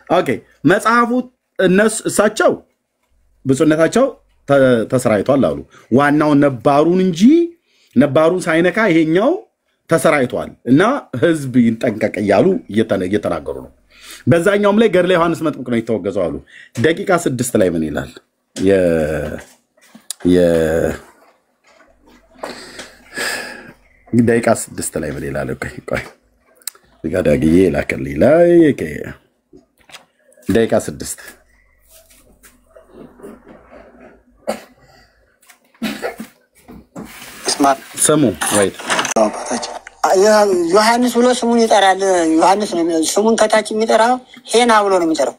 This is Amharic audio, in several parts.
ኦኬ መጽሐፉ እሳቸው ብፁዕነታቸው ተሰራይቷል አሉ ዋናው ነባሩን እንጂ ነባሩን ሳይነካ ይሄኛው ተሰራይቷል እና ህዝብ ይንጠንቀቅ ይያሉ እየተናገሩ ነው በዛኛውም ላይ ገድለ ዮሐንስ መጥምቅ ነው የተወገዘው አሉ ደቂቃ 6 ላይ ምን ይላል ደቂቃ 6 ላይ ምን ይላል ቆይ ጋዳግዬ ላከልኝ ላይ ደቂቃ 6 ስሙ ወይት ዮሐንስ ብሎ ስሙን ይጠራል ዮሐንስ ነው ስሙን ከታች የሚጠራው ሄና ብሎ ነው የሚጠራው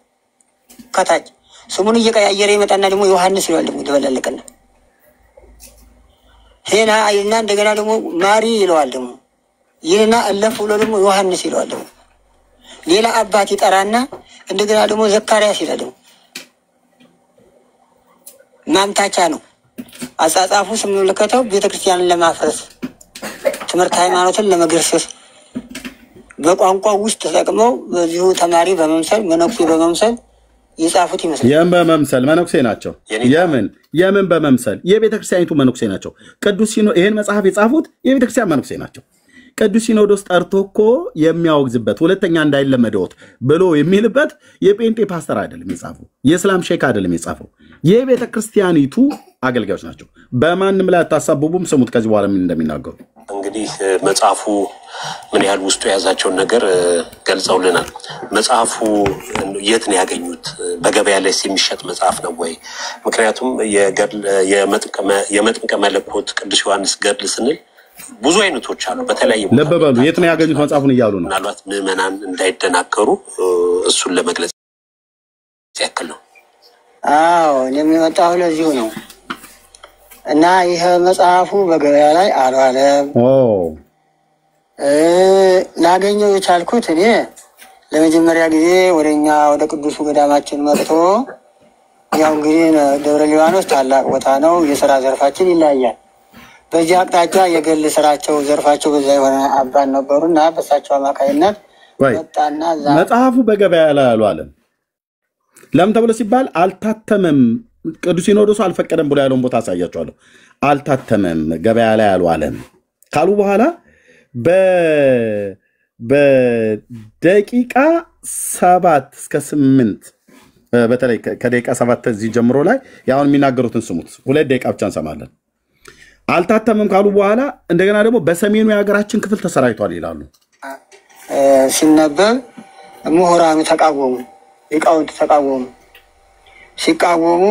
ከታች ስሙን እየቀያየረ ይመጣና ደግሞ ዮሐንስ ይላል ደግሞ ተበላለቀና ሄና አይና እንደገና ደግሞ ማሪ ይለዋል ደግሞ ይሄና አለፍ ብሎ ደግሞ ዮሐንስ ይለዋል ደግሞ ሌላ አባት ይጠራና እንደገና ደግሞ ዘካርያስ ይላል ደግሞ ማምታቻ ነው አጻጻፉ ስምምልከተው ቤተክርስቲያንን ለማፍረስ ትምህርት ሃይማኖትን ለመገርሰስ በቋንቋ ውስጥ ተጠቅመው በዚሁ ተማሪ በመምሰል መነኩሴ በመምሰል ይጻፉት ይመስላል በመምሰል መነኩሴ ናቸው የምን በመምሰል የቤተክርስቲያኒቱ መነኩሴ ናቸው ቅዱስ ይሄን መጽሐፍ የጻፉት የቤተክርስቲያን መነኩሴ ናቸው ቅዱስ ሲኖዶስ ጠርቶኮ የሚያወግዝበት ሁለተኛ እንዳይለመደውት ብሎ የሚልበት የጴንጤ ፓስተር አይደለም የጻፈው የእስላም ሼክ አይደለም የጻፈው የቤተክርስቲያኒቱ አገልጋዮች ናቸው በማንም ላይ አታሳብቡም ስሙት ከዚህ በኋላ ምን እንደሚናገሩ እንግዲህ መጽሐፉ ምን ያህል ውስጡ የያዛቸውን ነገር ገልጸውልናል መጽሐፉ የት ነው ያገኙት በገበያ ላይ የሚሸጥ መጽሐፍ ነው ወይ ምክንያቱም የመጥምቀ መለኮት ቅዱስ ዮሐንስ ገድል ስንል ብዙ አይነቶች አሉ በተለይ ለበበሉ የት ነው ያገኙት መጽሐፉን ይያሉ ነው ምናልባት ምዕመናን እንዳይደናከሩ እሱን ለመግለጽ ያክል ነው አዎ የሚመጣው ለዚሁ ነው እና ይሄ መጽሐፉ በገበያ ላይ አልዋለም ላገኘው የቻልኩት እኔ ለመጀመሪያ ጊዜ ወደኛ ወደ ቅዱሱ ገዳማችን መጥቶ ያው እንግዲህ ደብረ ሊባኖስ ታላቅ ቦታ ነው የሥራ ዘርፋችን ይለያያል በዚህ አቅጣጫ የገል ስራቸው ዘርፋቸው በዛ የሆነ አባን ነበሩና በሳቸው አማካይነት ወጣና መጽሐፉ በገበያ ላይ አልዋለም ለምን ተብሎ ሲባል አልታተመም ቅዱስ ሲኖዶሱ አልፈቀደም ብሎ ያለውን ቦታ አሳያቸዋለሁ አልታተመም ገበያ ላይ አልዋለም ካሉ በኋላ በደቂቃ 7 እስከ 8 በተለይ ከደቂቃ 7 እዚህ ጀምሮ ላይ ያውን የሚናገሩትን ስሙት 2 ደቂቃ ብቻ እንሰማለን አልታተመም ካሉ በኋላ እንደገና ደግሞ በሰሜኑ የሀገራችን ክፍል ተሰራይቷል ይላሉ ሲነበብ ምሁራኑ ተቃወሙ ሊቃውንት ተቃወሙ ሲቃወሙ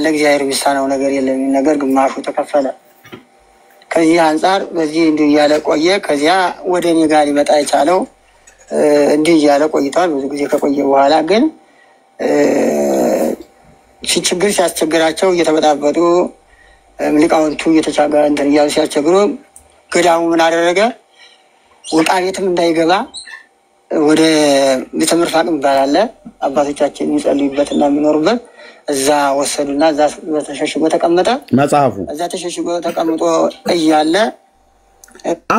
ለእግዚአብሔር የሚሳነው ነገር የለም ነገር ግማሹ ተከፈለ ከዚህ አንፃር በዚህ እንዲህ እያለ ቆየ ከዚያ ወደ እኔ ጋር ሊመጣ የቻለው እንዲህ እያለ ቆይቷል ብዙ ጊዜ ከቆየ በኋላ ግን ችግር ሲያስቸግራቸው እየተበጣበጡ ሊቃውንቱ እየተቻገረ እንትን እያሉ ሲያስቸግሩ ገዳሙ ምን አደረገ ወጣ ቤትም እንዳይገባ ወደ ቤተ ምርፋቅ ይባላል አባቶቻችን የሚጸልዩበትና የሚኖሩበት እዛ ወሰዱና እዛ ተሸሽጎ ተቀመጠ መጽሐፉ እዛ ተሸሽጎ ተቀምጦ እያለ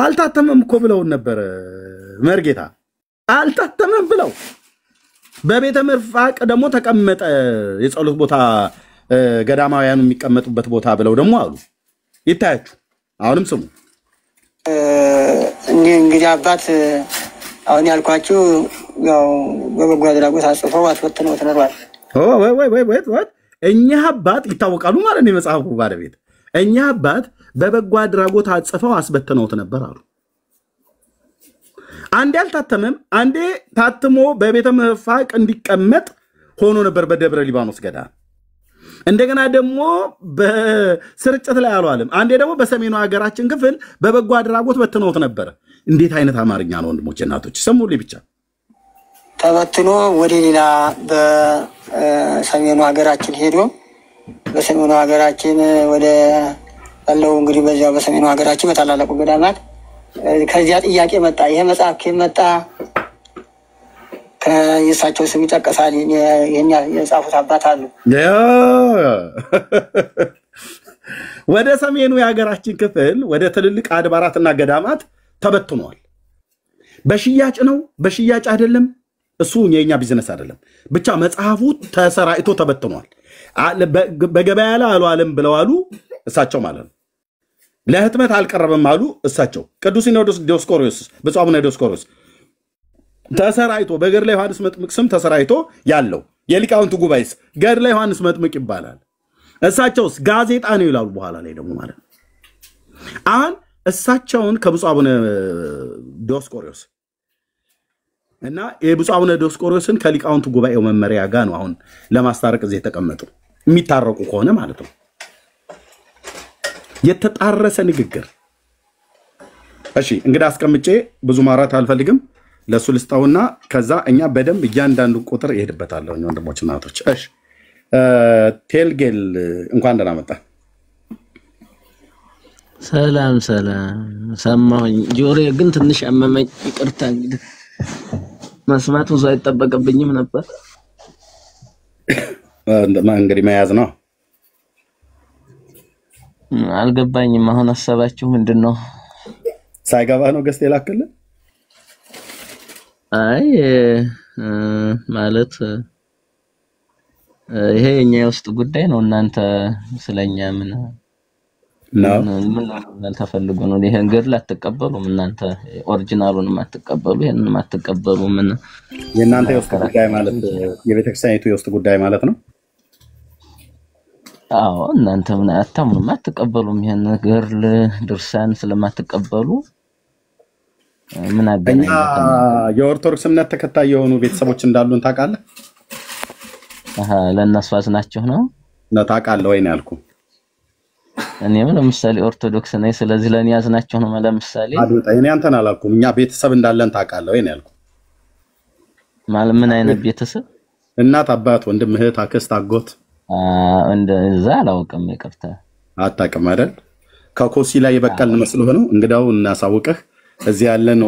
አልታተመም እኮ ብለው ነበር መርጌታ አልታተመም ብለው በቤተ ምርፋቅ ደግሞ ተቀመጠ የጸሎት ቦታ ገዳማውያኑ የሚቀመጡበት ቦታ ብለው ደግሞ አሉ ይታያችሁ አሁንም ስሙ እንግዲህ አባት አሁን ያልኳችሁ ያው በበጎ አድራጎት አጽፈው አስወጥነው ተነሯል ወይ እኛ አባት ይታወቃሉ ማለት ነው የመጽሐፉ ባለቤት እኛ አባት በበጎ አድራጎት አጽፈው አስበተነውት ነበር አሉ አንዴ አልታተመም አንዴ ታትሞ በቤተ ምርፋቅ እንዲቀመጥ ሆኖ ነበር በደብረ ሊባኖስ ገዳም እንደገና ደግሞ በስርጭት ላይ አልዋለም አንዴ ደግሞ በሰሜኑ ሀገራችን ክፍል በበጎ አድራጎት በትነውት ነበር እንዴት አይነት አማርኛ ነው ወንድሞቼ እናቶች ሰሙልኝ ብቻ ተበትኖ ወደ ሌላ በሰሜኑ ሀገራችን ሄዶ በሰሜኑ ሀገራችን ወደ ያለው እንግዲህ በዚያው በሰሜኑ ሀገራችን በታላላቁ ገዳማት ከዚያ ጥያቄ መጣ ይሄ መጽሐፍ ከመጣ ከየሳቸው ስም ይጠቀሳል የኛ የጻፉት አባት አሉ ወደ ሰሜኑ የሀገራችን ክፍል ወደ ትልልቅ አድባራትና ገዳማት ተበትኗል በሽያጭ ነው በሽያጭ አይደለም እሱ የኛ ቢዝነስ አይደለም። ብቻ መጽሐፉ ተሰራይቶ ተበትኗል። በገበያ ላይ አልዋለም ብለዋሉ እሳቸው ማለት ነው። ለህትመት አልቀረበም አሉ እሳቸው። ቅዱስ ሲኖዶስ ዲዮስቆሮስ ብፁዕ አቡነ ዲዮስቆሮስ ተሰራይቶ በገድለ ዮሐንስ መጥምቅ ስም ተሰራይቶ ያለው የሊቃውንቱ ጉባኤስ ገድለ ዮሐንስ መጥምቅ ይባላል። እሳቸውስ ጋዜጣ ነው ይላሉ በኋላ ላይ ደግሞ ማለት ነው። አሁን እሳቸውን ከብፁዕ አቡነ ዲዮስቆሮስ እና የብፁዕ አቡነ ዲዮስቆሮስን ከሊቃውንቱ ጉባኤው መመሪያ ጋር ነው አሁን ለማስታረቅ እዚህ የተቀመጡ የሚታረቁ ከሆነ ማለት ነው። የተጣረሰ ንግግር። እሺ እንግዲህ አስቀምጬ ብዙ ማራት አልፈልግም። ለሱ ልስጣውና ከዛ እኛ በደንብ እያንዳንዱ ቁጥር ይሄድበታል ወንድሞች እና እህቶች። እሺ ቴልጌል እንኳን ደህና መጣ። ሰላም ሰማሁኝ። ጆሮዬ ግን ትንሽ አመመኝ። ይቅርታ እንግዲህ መስማት ብዙ አይጠበቅብኝም ነበር። እንግዲህ መያዝ ነው። አልገባኝም። አሁን ሐሳባችሁ ምንድነው? ሳይገባ ነው ገስት የላከልህ? አይ ማለት ይሄ የኛ የውስጥ ጉዳይ ነው። እናንተ ስለኛ ምን ተፈልጎ ነው? ይሄን ገድል አትቀበሉም እናንተ፣ ኦሪጂናሉን አትቀበሉ፣ ይሄንን አትቀበሉ። ምን የእናንተ የውስጥ ጉዳይ ማለት የቤተክርስቲያኒቱ የውስጥ ጉዳይ ማለት ነው? አዎ እናንተ ምን አታምኑም፣ አትቀበሉም። ይሄን ገድል ድርሳን ስለማትቀበሉ ምን አገናኘ? የኦርቶዶክስ እምነት ተከታይ የሆኑ ቤተሰቦች እንዳሉን ታውቃለህ? ለእነሱ አዝናችሁ ነው ታውቃለህ ወይ ነው ያልኩህ። እኔም ለምሳሌ ኦርቶዶክስ ነኝ፣ ስለዚህ ለኔ ያዝናችሁ ነው። ለምሳሌ እኔ አንተን አላልኩም። እኛ ቤተሰብ እንዳለን ታውቃለህ ወይ ነው ያልኩህ። ማለት ምን አይነት ቤተሰብ? እናት፣ አባት፣ ወንድም፣ እህት፣ አክስት፣ አጎት እንደዛ አላውቅም። ይቅርታ አታውቅም አይደል? ከኮሲ ላይ የበቀልን መስሎህ ነው። እንግዳው እናሳውቅህ። እዚህ ያለን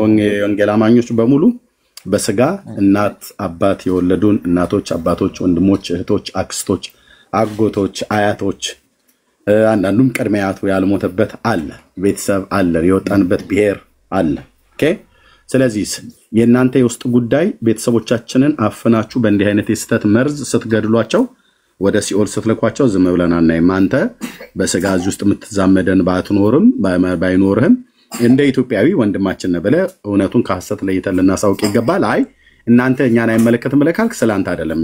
ወንጌል አማኞች በሙሉ በስጋ እናት አባት የወለዱን እናቶች፣ አባቶች፣ ወንድሞች፣ እህቶች፣ አክስቶች፣ አጎቶች፣ አያቶች፣ አንዳንዱም ቅድመ አያቱ ያልሞተበት አለ፣ ቤተሰብ አለ፣ የወጣንበት ብሔር አለ። ኦኬ። ስለዚህ የእናንተ የውስጥ ጉዳይ ቤተሰቦቻችንን አፍናችሁ በእንዲህ አይነት የስተት መርዝ ስትገድሏቸው ወደ ሲኦል ስትልኳቸው ዝም ብለን አናይም። አንተ በስጋ እዚህ ውስጥ የምትዛመደን ባትኖርም ባይኖርህም እንደ ኢትዮጵያዊ ወንድማችን ነህ ብለህ እውነቱን ከሐሰት ለይተን ልናሳውቅ ይገባል። አይ እናንተ እኛን አይመለከትም ብለህ ካልክ ስላንተ አይደለም።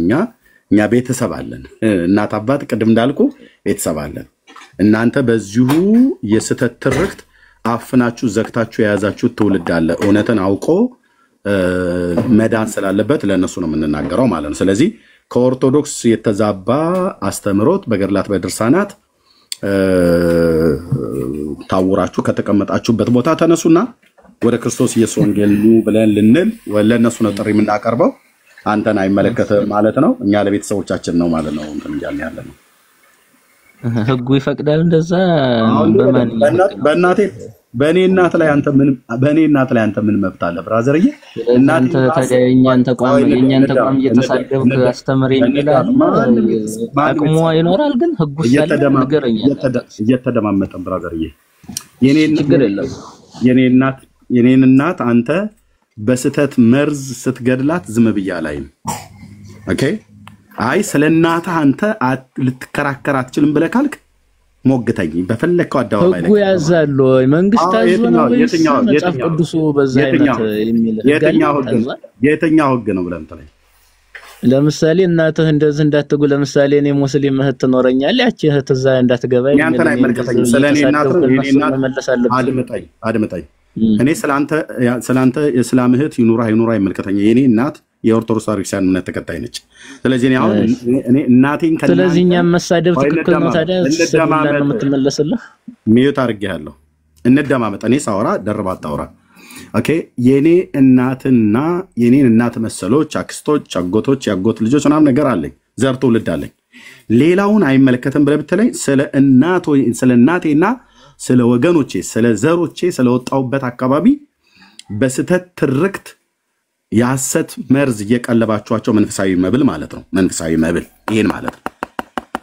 እኛ ቤተሰብ አለን፣ እናት አባት፣ ቅድም እንዳልኩ ቤተሰብ አለን። እናንተ በዚሁ የስተት ትርክት አፍናችሁ ዘግታችሁ የያዛችሁት ትውልድ አለ። እውነትን አውቆ መዳን ስላለበት ለእነሱ ነው የምንናገረው ማለት ነው። ስለዚህ ከኦርቶዶክስ የተዛባ አስተምሮት በገድላት በድርሳናት ታውራችሁ ከተቀመጣችሁበት ቦታ ተነሱና ወደ ክርስቶስ ኢየሱስ ወንጌል ብለን ልንል ለእነሱ ነው ጥሪ የምናቀርበው። አንተን አይመለከትም ማለት ነው። እኛ ለቤተሰቦቻችን ነው ማለት ነው እንትን እያልን ያለ ነው። ህጉ ይፈቅዳል እንደዛ? በእኔ እናት ላይ አንተ ምን መብት አለ ብራዘርዬ? እናንተ የእኛን ተቋም እየተሳደብክ አስተምር የሚል አቅሙ ይኖራል፣ ግን ህጉ እየተደማመጠን ብራዘርዬ፣ ችግር የለም። የኔን እናት አንተ በስተት መርዝ ስትገድላት ዝም ብያ ላይ ኦኬ። አይ ስለ እናትህ አንተ ልትከራከር አትችልም ብለህ ካልክ ሞግተኝ በፈለከው አዳዋይ ላይ ህጉ ያዛል ወይ መንግስት አዞ ነው ወይስ መጽሐፍ ቅዱሱ በዛ አይነት የሚል የትኛው ህግ ነው ብለን ተለይ? ለምሳሌ እናትህ እንደዚህ እንዳትጉ፣ ለምሳሌ እኔ ሙስሊም እህት ትኖረኛለች፣ ያቺ እህት እዛ እንዳትገባ ያንተን አይመለከተኝም። ስለኔ እናት አድምጠኝ። እኔ ስላንተ የእስላም እህት ይኑራ አይመለከተኝም። የኔ እናት የኦርቶዶክስ ክርስቲያን እምነት ተከታይ ነች። ስለዚህ እኔ እናቴን ስለዚህ እኛም መሳደብ ትክክል ነው። ታዲያ ስለምን ነው የምትመለስልህ? ሚዩት አድርጌያለሁ። እንደማመጥ እኔ ሳወራ ደርባ አታውራ። ኦኬ። የኔ እናትና የኔን እናት መሰሎች አክስቶች፣ አጎቶች፣ ያጎት ልጆች ምናምን ነገር አለኝ፣ ዘር ትውልድ አለኝ። ሌላውን አይመለከትም ብለህ ብትለኝ ስለ እናቴና ስለ ወገኖቼ፣ ስለ ዘሮቼ፣ ስለወጣውበት አካባቢ በስተት ትርክት የሐሰት መርዝ እየቀለባችኋቸው መንፈሳዊ መብል ማለት ነው። መንፈሳዊ መብል ይሄን ማለት ነው።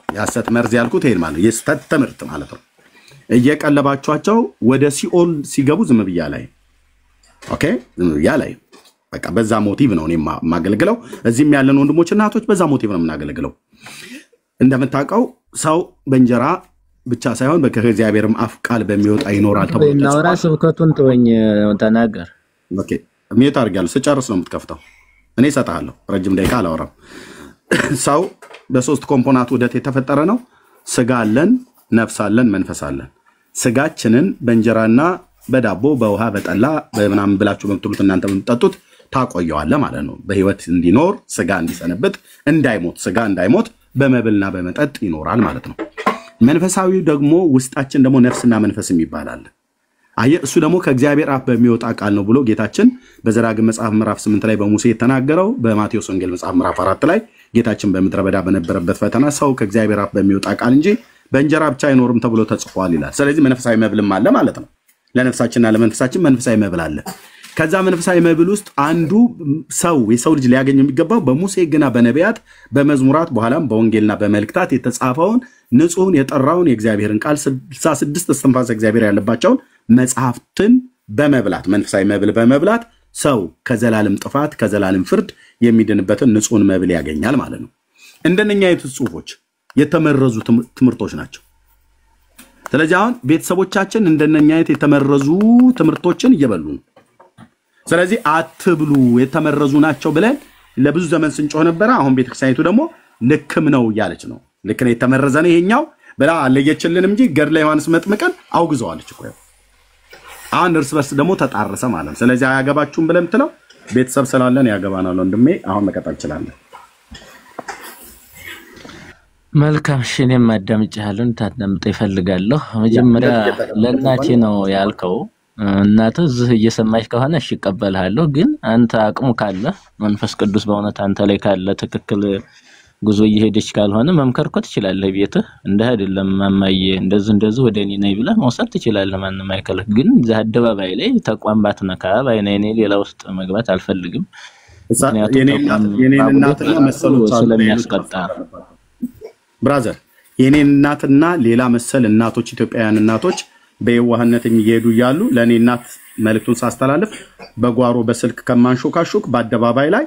የሐሰት መርዝ ያልኩት ይሄን ማለት የስተት ትምህርት ማለት ነው። እየቀለባችኋቸው ወደ ሲኦል ሲገቡ ዝም ብያ ላይ ኦኬ፣ ዝም ብያ ላይ በቃ በዛ ሞቲቭ ነው እኔ ማገልግለው እዚህም ያለን ወንድሞችና እህቶች በዛ ሞቲቭ ነው የምናገለግለው እንደምታውቀው ሰው በእንጀራ ብቻ ሳይሆን በእግዚአብሔርም አፍ ቃል በሚወጣ ይኖራል ተብሎ እናውራ ስብከቱን ተወኝ ተናገር ኦኬ ሚዩት አድርጋለሁ ስጨርስ ነው የምትከፍተው እኔ እሰጥሃለሁ ረጅም ደቂቃ አላወራም ሰው በሶስት ኮምፖናንት ውህደት የተፈጠረ ነው ስጋ አለን ነፍስ አለን መንፈስ አለን ስጋችንን በእንጀራና በዳቦ በውሃ በጠላ በምናምን ብላችሁ በምትሉት እናንተ በምትጠጡት ታቆየዋለህ ማለት ነው በህይወት እንዲኖር ስጋ እንዲሰነብት እንዳይሞት ስጋ እንዳይሞት በመብልና በመጠጥ ይኖራል ማለት ነው መንፈሳዊ ደግሞ ውስጣችን ደግሞ ነፍስና መንፈስም ይባላል አየ እሱ ደግሞ ከእግዚአብሔር አፍ በሚወጣ ቃል ነው ብሎ ጌታችን በዘዳግም መጽሐፍ ምዕራፍ 8 ላይ በሙሴ የተናገረው በማቴዎስ ወንጌል መጽሐፍ ምዕራፍ 4 ላይ ጌታችን በምድረ በዳ በነበረበት ፈተና ሰው ከእግዚአብሔር አፍ በሚወጣ ቃል እንጂ በእንጀራ ብቻ አይኖርም ተብሎ ተጽፏል ይላል ስለዚህ መንፈሳዊ መብልም አለ ማለት ነው ለነፍሳችንና ለመንፈሳችን መንፈሳዊ መብል አለ ከዛ መንፈሳዊ መብል ውስጥ አንዱ የሰው ልጅ ሊያገኝ የሚገባው በሙሴ ግና በነቢያት በመዝሙራት በኋላም በወንጌልና በመልእክታት የተጻፈውን ንጹህን የጠራውን የእግዚአብሔርን ቃል 66 እስትንፋሰ እግዚአብሔር ያለባቸውን መጽሐፍትን በመብላት መንፈሳዊ መብል በመብላት ሰው ከዘላለም ጥፋት ከዘላለም ፍርድ የሚድንበትን ንጹህን መብል ያገኛል ማለት ነው እንደነኛ አይነት ጽሁፎች የተመረዙ ትምህርቶች ናቸው ስለዚህ አሁን ቤተሰቦቻችን እንደነኛ አይነት የተመረዙ ትምህርቶችን እየበሉ ነው ስለዚህ አትብሉ የተመረዙ ናቸው ብለን ለብዙ ዘመን ስንጮህ ነበር አሁን ቤተክርስቲያኒቱ ደግሞ ልክም ነው እያለች ነው ልክ ነው የተመረዘ ነው ይሄኛው ብላ አለየችልን እንጂ ገድለ ዮሐንስ መጥምቀን አውግዘዋለች እኮ አሁን እርስ በርስ ደግሞ ተጣረሰ ማለት ስለዚህ አያገባችሁም ብለን ትለው ቤተሰብ ስላለን ያገባናል ወንድሜ አሁን መቀጠል ይችላል መልካም እሺ እኔም አዳምጬሃለሁ እንታዳምጥ ይፈልጋለሁ መጀመሪያ ለእናቴ ነው ያልከው እናትህ እዚህ እየሰማች ከሆነ እሺ እቀበልሃለሁ ግን አንተ አቅሙ ካለ መንፈስ ቅዱስ በእውነት አንተ ላይ ካለ ትክክል ጉዞ እየሄደች ካልሆነ መምከርኮ ትችላለህ ቤትህ እንደ አይደለም ማማዬ እንደዚህ ወደኔ ነይ ብለህ መውሰድ ትችላለህ ማንንም አይከለክ ግን እዚህ አደባባይ ላይ ተቋም ባትነካ ባይኔ ሌላ ውስጥ መግባት አልፈልግም የኔ እናትና መሰሎች ስለሚያስቀጣ ብራዘር የኔ እናትና ሌላ መሰል እናቶች ኢትዮጵያውያን እናቶች በየዋህነት የሚሄዱ ይያሉ ለኔ እናት መልእክቱን ሳስተላልፍ በጓሮ በስልክ ከማንሾካሾክ በአደባባይ ላይ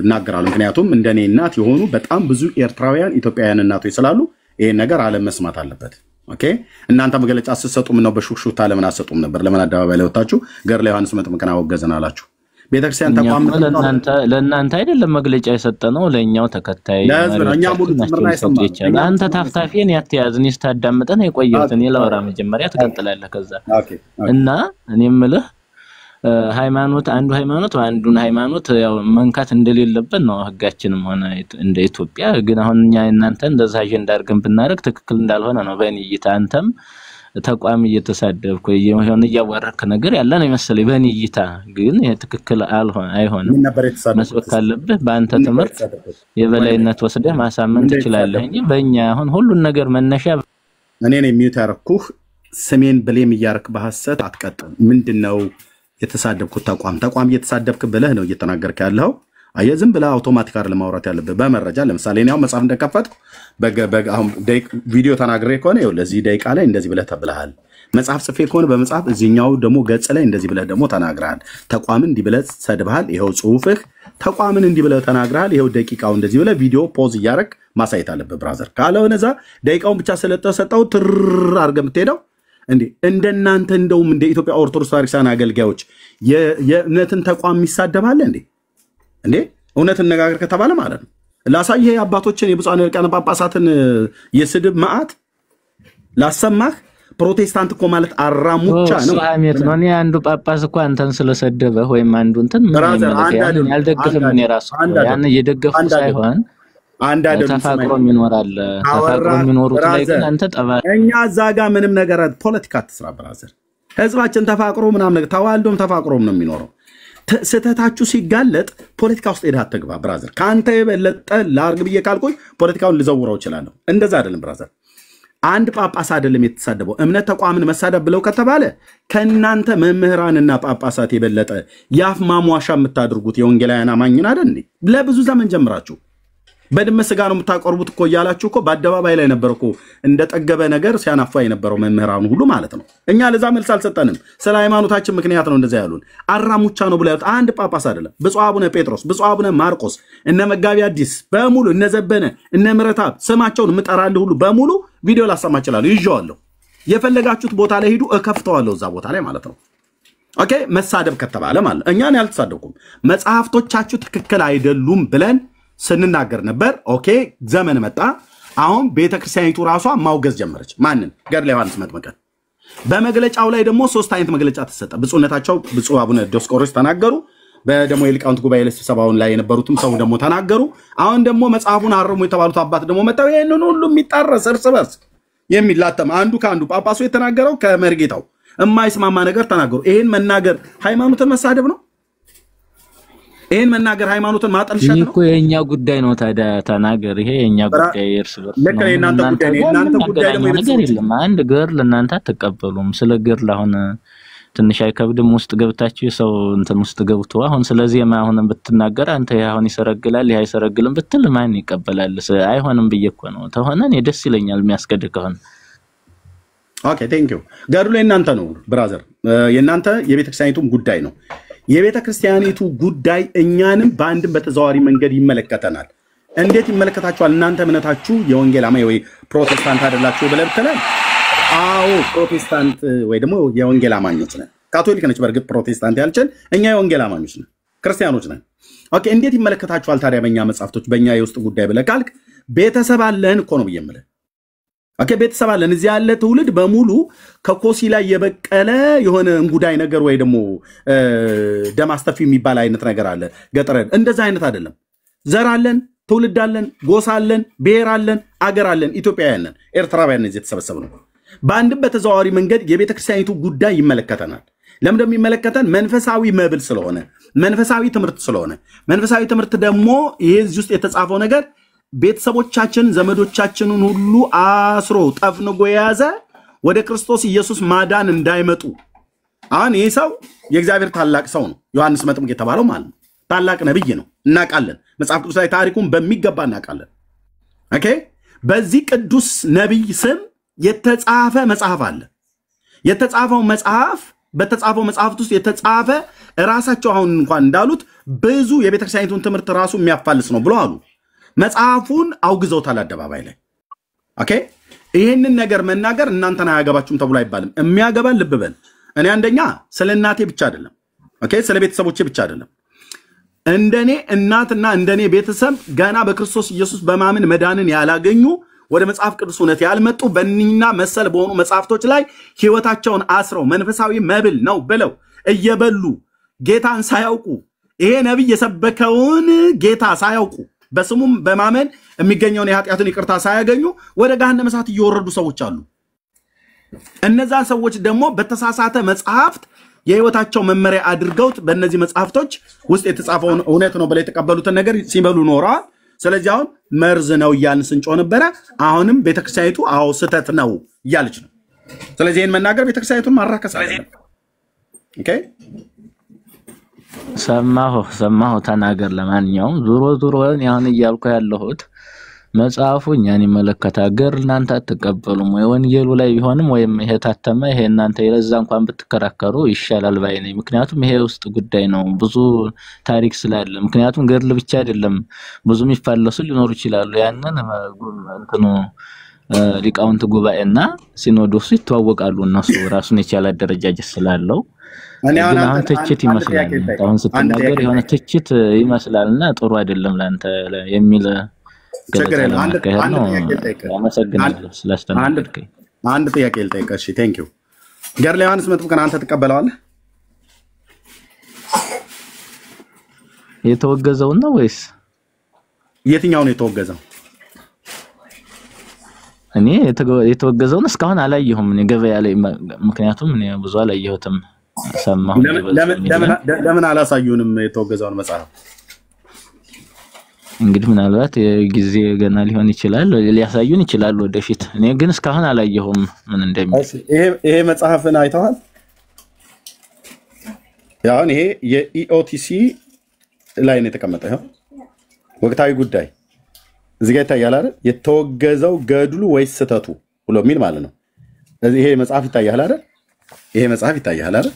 እናገራለሁ ምክንያቱም እንደኔ እናት የሆኑ በጣም ብዙ ኤርትራውያን ኢትዮጵያውያን እናቶች ስላሉ ይሄን ነገር ዓለም መስማት አለበት ኦኬ እናንተ መግለጫ አሰጡም ነው በሹክሹክታ ለምን አሰጡም ነበር ለምን አደባባይ ላይ ወጣችሁ ገድለ ዮሐንስ መጥምቅን አወገዘን አላችሁ ቤተክርስቲያን ተቋም ለእናንተ አይደለም መግለጫ የሰጠነው ለኛው ተከታይ ለኛ ሙሉ ትምርና ይሰጣል አንተ ታፍታፊን ያተያዝን ይስታዳምጠን የቆየሁትን የላወራ መጀመሪያ ተቀጥላለህ ከዛ እና እኔም ምልህ ሃይማኖት አንዱን ሃይማኖት ያው መንካት እንደሌለበት ነው ህጋችንም ሆነ እንደ ኢትዮጵያ ግን አሁን እኛ እናንተ እንደዛ አጀንዳ አድርገን ብናረግ ትክክል እንዳልሆነ ነው በእኔ እይታ አንተም ተቋም እየተሳደብኩ የሆነ ያዋረክ ነገር ያለ ነው መሰለኝ በእኔ እይታ ግን ትክክል አይሆንም መስበክ ካለብህ በአንተ ትምህርት የበላይነት ወስደህ ማሳመን ትችላለህ እንጂ በእኛ አሁን ሁሉን ነገር መነሻ እኔ ነኝ ሚዩት ያረኩህ ስሜን ብሌም እያረክ በሐሰት አትቀጥል ምንድነው የተሳደብኩት ተቋም እየተሳደብክ ብለህ ነው እየተናገርክ ያለው አየዝም ብላ አውቶማቲክ አር ለማውራት ያለበት በመረጃ ለምሳሌ እኔው መጽሐፍ እንደከፈትኩ አሁን ቪዲዮ ተናግሬ ከሆነ ይኸው ለዚህ ደቂቃ ላይ እንደዚህ ብለህ ተብለሃል መጽሐፍ ጽፌ ከሆነ በመጽሐፍ እዚህኛው ደግሞ ገጽ ላይ እንደዚህ ብለህ ደግሞ ተናግረሃል ተቋምን እንዲህ ብለህ ሰድበሃል ይኸው ጽሁፍህ ተቋምን እንዲህ ብለህ ተናግረሃል ይኸው ደቂቃው እንደዚህ ብለህ ቪዲዮ ፖዝ እያረክ ማሳየት አለበት ብራዘር ካለውነዛ ደቂቃውን ብቻ ስለተሰጠው ትር አድርገህ የምትሄደው እንደናንተ እንደውም እንደ ኢትዮጵያ ኦርቶዶክስ ታሪክሳን አገልጋዮች የእምነትን ተቋም ይሳደባል እንዴ እውነት እንነጋገር ከተባለ ማለት ነው ላሳየ አባቶችን የብፁዓን ሊቃነ ጳጳሳትን የስድብ መዓት ላሰማህ ፕሮቴስታንት እኮ ማለት አራሙቻ ነው ሳሚት ነው እኔ አንዱ ጳጳስ እኮ አንተን ስለሰደበ ወይም አንዱ እንትን ምን ያልደግፍም ምን የራሱ ያን እየደገፉ ሳይሆን አንድ አይደለም ተፋቅሮ የሚኖሩት ላይ ግን አንተ ጠባ እኛ ዛጋ ምንም ነገር ፖለቲካ ተስራ ብራዘር ህዝባችን ተፋቅሮ ምናምን ነገር ተዋልዶም ተፋቅሮም ነው የሚኖረው ስተታችሁ ሲጋለጥ ፖለቲካ ውስጥ ሄዳ ተግባ ብራዘር ካንተ የበለጠ ላርግ ብዬ ካልኩኝ ፖለቲካውን ልዘውራው ይችላል እንደዛ አይደለም ብራዘር አንድ ጳጳስ አይደለም የተሳደበው እምነት ተቋምን መሳደብ ብለው ከተባለ ከናንተ መምህራንና ጳጳሳት የበለጠ ያፍ ማሟሻ የምታደርጉት የወንጌላውያን አማኝን አይደል እንዴ ለብዙ ዘመን ጀምራችሁ በድመት ስጋ ነው የምታቀርቡት እኮ እያላችሁ እኮ በአደባባይ ላይ ነበር እኮ እንደጠገበ ነገር ሲያናፋ የነበረው መምህራኑ ሁሉ ማለት ነው። እኛ ለዛ መልስ አልሰጠንም። ስለ ሃይማኖታችን ምክንያት ነው እንደዛ ያሉን። አራሙቻ ነው ብለው አንድ ጳጳስ አይደለም። ብፁዕ አቡነ ጴጥሮስ፣ ብፁዕ አቡነ ማርቆስ፣ እነ መጋቢ አዲስ በሙሉ እነ ዘበነ፣ እነ ምረታብ ስማቸውን የምጠራልህ ሁሉ በሙሉ ቪዲዮ ላሰማ እችላለሁ፣ ይዤዋለሁ። የፈለጋችሁት ቦታ ላይ ሂዱ፣ እከፍተዋለሁ እዛ ቦታ ላይ ማለት ነው። ኦኬ መሳደብ ከተባለ ማለት እኛን ያልተሳደብኩም መጽሐፍቶቻችሁ ትክክል አይደሉም ብለን ስንናገር ነበር። ኦኬ ዘመን መጣ። አሁን ቤተክርስቲያኒቱ ራሷ ማውገዝ ጀመረች። ማንን? ገድለ ዮሐንስ መጥምቅን። በመግለጫው ላይ ደግሞ 3 አይነት መግለጫ ተሰጠ። ብፁዕነታቸው ብፁዕ አቡነ ዲዮስቆሮስ ተናገሩ። በደሞ የሊቃውንት ጉባኤ ላይ ስብሰባውን ላይ የነበሩትም ሰው ደግሞ ተናገሩ። አሁን ደግሞ መጽሐፉን አርሙ የተባሉት አባት ደግሞ መጣው። ይሄንን ሁሉ የሚጣረስ እርስ በርስ የሚላተም አንዱ ከአንዱ ጳጳሱ የተናገረው ከመርጌታው የማይስማማ ነገር ተናገሩ። ይሄን መናገር ሃይማኖትን መሳደብ ነው። ይሄን መናገር ሃይማኖትን ማጠልሸት ነው እኮ። የኛ ጉዳይ ነው። ታዲያ ተናገር። ይሄ የኛ ጉዳይ እርስ በርስ ነው። እናንተ ጉዳይ ደግሞ ነገር የለም። አንድ ገርል እናንተ አትቀበሉም። ስለ ገርል አሁን ትንሽ አይከብድም? ውስጥ ገብታችሁ ሰው እንትን ውስጥ ገብቶ አሁን ስለዚህ አሁን ብትናገር አንተ አሁን ይሰረግላል ይሄ አይሰረግልም ብትል ማን ይቀበላል? አይሆንም ብዬ እኮ ነው። ተሆነ እኔ ደስ ይለኛል የሚያስገድ ከሆነ። ኦኬ ቴንክ ዩ። ገድሉ የእናንተ ነው ብራዘር፣ የእናንተ የቤተክርስቲያኒቱም ጉዳይ ነው። የቤተክርስቲያኒቱ ጉዳይ እኛንም በአንድም በተዘዋዋሪ መንገድ ይመለከተናል። እንዴት ይመለከታችኋል? እናንተ እምነታችሁ የወንጌል አማኝ ወይ ፕሮቴስታንት አይደላችሁ ብለህ ብትለን፣ አዎ ፕሮቴስታንት ወይ ደግሞ የወንጌል አማኞች ነን። ካቶሊክ ነች በእርግጥ ፕሮቴስታንት ያልችን፣ እኛ የወንጌል አማኞች ነን፣ ክርስቲያኖች ነን። ኦኬ እንዴት ይመለከታችኋል ታዲያ በእኛ መጽሐፍቶች በእኛ የውስጥ ጉዳይ ብለህ ካልክ፣ ቤተሰብ አለን እኮ ነው ብዬ የምልህ። ኦኬ ቤተሰብ አለን። እዚህ ያለ ትውልድ በሙሉ ከኮሲ ላይ የበቀለ የሆነ እንጉዳይ ነገር ወይ ደግሞ ደም አስተፊ የሚባል አይነት ነገር አለ ገጠረ። እንደዛ አይነት አይደለም። ዘር አለን፣ ትውልድ አለን፣ ጎሳ አለን፣ ብሔር አለን፣ አገር አለን። ኢትዮጵያውያን ነን፣ ኤርትራውያን ነን የተሰበሰብነው። በአንድም በተዘዋዋሪ መንገድ የቤተክርስቲያኒቱ ጉዳይ ይመለከተናል። ለምን እንደሚመለከተን? መንፈሳዊ መብል ስለሆነ፣ መንፈሳዊ ትምህርት ስለሆነ። መንፈሳዊ ትምህርት ደግሞ ይሄ እዚህ ውስጥ የተጻፈው ነገር ቤተሰቦቻችን ዘመዶቻችንን ሁሉ አስሮ ጠፍንጎ የያዘ ወደ ክርስቶስ ኢየሱስ ማዳን እንዳይመጡ። አሁን ይህ ሰው የእግዚአብሔር ታላቅ ሰው ነው፣ ዮሐንስ መጥምቅ የተባለው ማለት ነው። ታላቅ ነብይ ነው፣ እናውቃለን። መጽሐፍ ቅዱስ ላይ ታሪኩን በሚገባ እናውቃለን። ኦኬ በዚህ ቅዱስ ነብይ ስም የተጻፈ መጽሐፍ አለ። የተጻፈው መጽሐፍ በተጻፈው መጽሐፍት ውስጥ የተጻፈ ራሳቸው አሁን እንኳን እንዳሉት ብዙ የቤተክርስቲያኒቱን ትምህርት ራሱ የሚያፋልስ ነው ብሎ አሉ። መጽሐፉን አውግዘውታል አደባባይ ላይ። ኦኬ ይህንን ነገር መናገር እናንተን አያገባችሁም ተብሎ አይባልም። የሚያገባን ልብ በል። እኔ አንደኛ ስለ እናቴ ብቻ አይደለም፣ ኦኬ ስለ ቤተሰቦቼ ብቻ አይደለም። እንደኔ እናትና እንደኔ ቤተሰብ ገና በክርስቶስ ኢየሱስ በማመን መዳንን ያላገኙ ወደ መጽሐፍ ቅዱስ እውነት ያልመጡ በእኒና መሰል በሆኑ መጽሐፍቶች ላይ ህይወታቸውን አስረው መንፈሳዊ መብል ነው ብለው እየበሉ ጌታን ሳያውቁ ይሄ ነብይ የሰበከውን ጌታ ሳያውቁ በስሙም በማመን የሚገኘውን የኃጢአትን ይቅርታ ሳያገኙ ወደ ገሃነመ እሳት እየወረዱ ሰዎች አሉ። እነዛ ሰዎች ደግሞ በተሳሳተ መጽሐፍት የህይወታቸው መመሪያ አድርገውት በእነዚህ መጽሐፍቶች ውስጥ የተጻፈውን እውነት ነው ብለው የተቀበሉትን ነገር ሲበሉ ኖረዋል። ስለዚህ አሁን መርዝ ነው እያልን ስንጮህ ነበረ። አሁንም ቤተክርስቲያኒቱ አዎ ስህተት ነው እያለች ነው። ስለዚህ ይህን መናገር ቤተክርስቲያኒቱን ማራከስ አይደለም። ኦኬ ሰማሁ ተናገር። ለማንኛውም ዙሮ አሁን እያልኩ ያለሁት መጽሐፉ እኛን ይመለከታል። ገር እናንተ አትቀበሉም ወይ? ወንጌሉ ላይ ቢሆንም ወይም ይሄ ታተመ ይሄ እናንተ የለዛ እንኳን ብትከራከሩ ይሻላል ባይ ነኝ። ምክንያቱም ይሄ ውስጥ ጉዳይ ነው፣ ብዙ ታሪክ ስላለ። ምክንያቱም ገድል ብቻ አይደለም፣ ብዙ የሚፋለሱ ሊኖሩ ይችላሉ። ያንን እንትኑ ሊቃውንት ጉባኤና ሲኖዶሱ ይተዋወቃሉ። እነሱ ራሱን የቻለ አደረጃጀት ስላለው አሁን ትችት ይመስላል። አሁን ስትናገር የሆነ ትችት ይመስላልና ጥሩ አይደለም ላንተ የሚል ገለጻ ነው። አመሰግናለሁ ስላስተናገድከኝ። አንድ ጥያቄ ልጠይቅ። እሺ ቴንክ ዩ። ገድለ ዮሐንስ መጥምቅን አንተ ትቀበለዋለህ? የተወገዘውን ነው ወይስ የትኛው ነው የተወገዘው? እኔ የተወገዘውን እስካሁን አላየሁም እኔ ገበያ ላይ፣ ምክንያቱም እኔ ብዙ አላየሁትም። ሰማሁ። ለምን አላሳዩንም የተወገዘውን መጽሐፍ? እንግዲህ ምናልባት የጊዜ ገና ሊሆን ይችላል፣ ሊያሳዩን ይችላል ወደፊት። እኔ ግን እስካሁን አላየሁም ምን እንደሚል። ይሄ መጽሐፍን አይተዋል? ያውን ይሄ የኢኦቲሲ ላይ ነው የተቀመጠው። ወቅታዊ ጉዳይ እዚህ ጋር ይታያል አይደል? የተወገዘው ገድሉ ወይስ ስተቱ ብሎ የሚል ማለት ነው። ይሄ መጽሐፍ ይታያል አይደል? ይሄ መጽሐፍ ይታያል አይደል?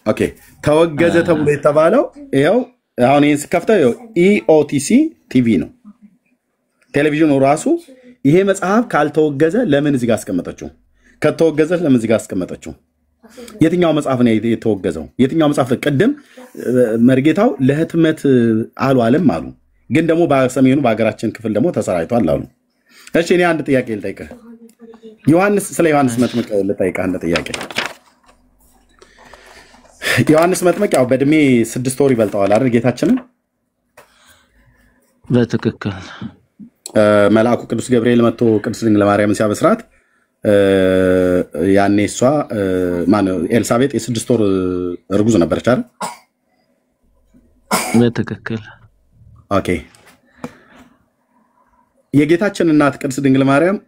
ኦኬ ተወገዘ ተብሎ የተባለው ይኸው አሁን ይሄን ስከፍተው ኢኦቲሲ ቲቪ ነው ቴሌቪዥኑ ራሱ። ይሄ መጽሐፍ ካልተወገዘ ለምን እዚህ ጋር አስቀመጠችው? ከተወገዘ ለምን እዚህ ጋር አስቀመጠችው? የትኛው መጽሐፍ ነው የተወገዘው? የትኛው መጽሐፍ? ቅድም መርጌታው ለህትመት አልዋለም አሉ፣ ግን ደግሞ በሰሜኑ በሀገራችን ክፍል ደግሞ ተሰራይቷል አሉ። እሺ እኔ አንድ ጥያቄ ልጠይቅህ ዮሐንስ፣ ስለ ዮሐንስ መጥምቅ ልጠይቅህ አንድ ጥያቄ። ዮሐንስ መጥምቅ ያው በእድሜ 6 ወር ይበልጠዋል አይደል ጌታችንን? በትክክል መልአኩ ቅዱስ ገብርኤል መጥቶ ቅድስት ድንግል ማርያምን ሲያበስራት ያኔ እሷ ማነው ኤልሳቤጥ የ6 ወር እርጉዝ ነበረች አይደል? በትክክል ኦኬ። የጌታችን እናት ቅድስት ድንግል ማርያም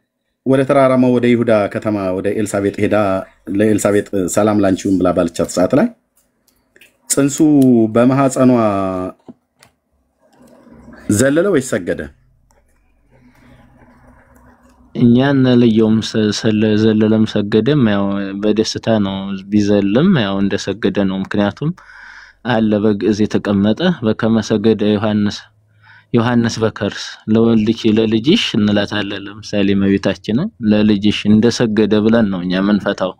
ወደ ተራራማው ወደ ይሁዳ ከተማ ወደ ኤልሳቤጥ ሄዳ ለኤልሳቤጥ ሰላም ላንቺውን ብላ ባለቻት ሰዓት ላይ ጽንሱ በማህፀኗ ዘለለ ወይስ ሰገደ? እኛን ለየውም ዘለለም ሰገደም ያው በደስታ ነው። ቢዘልም ያው እንደሰገደ ነው። ምክንያቱም አለ በግዕዝ የተቀመጠ በከመሰገደ ዮሐንስ በከርስ ለወልድኪ ለልጅሽ እንላታለን። ለምሳሌ መቤታችን ለልጅሽ እንደሰገደ ብለን ነው እኛ መንፈታው።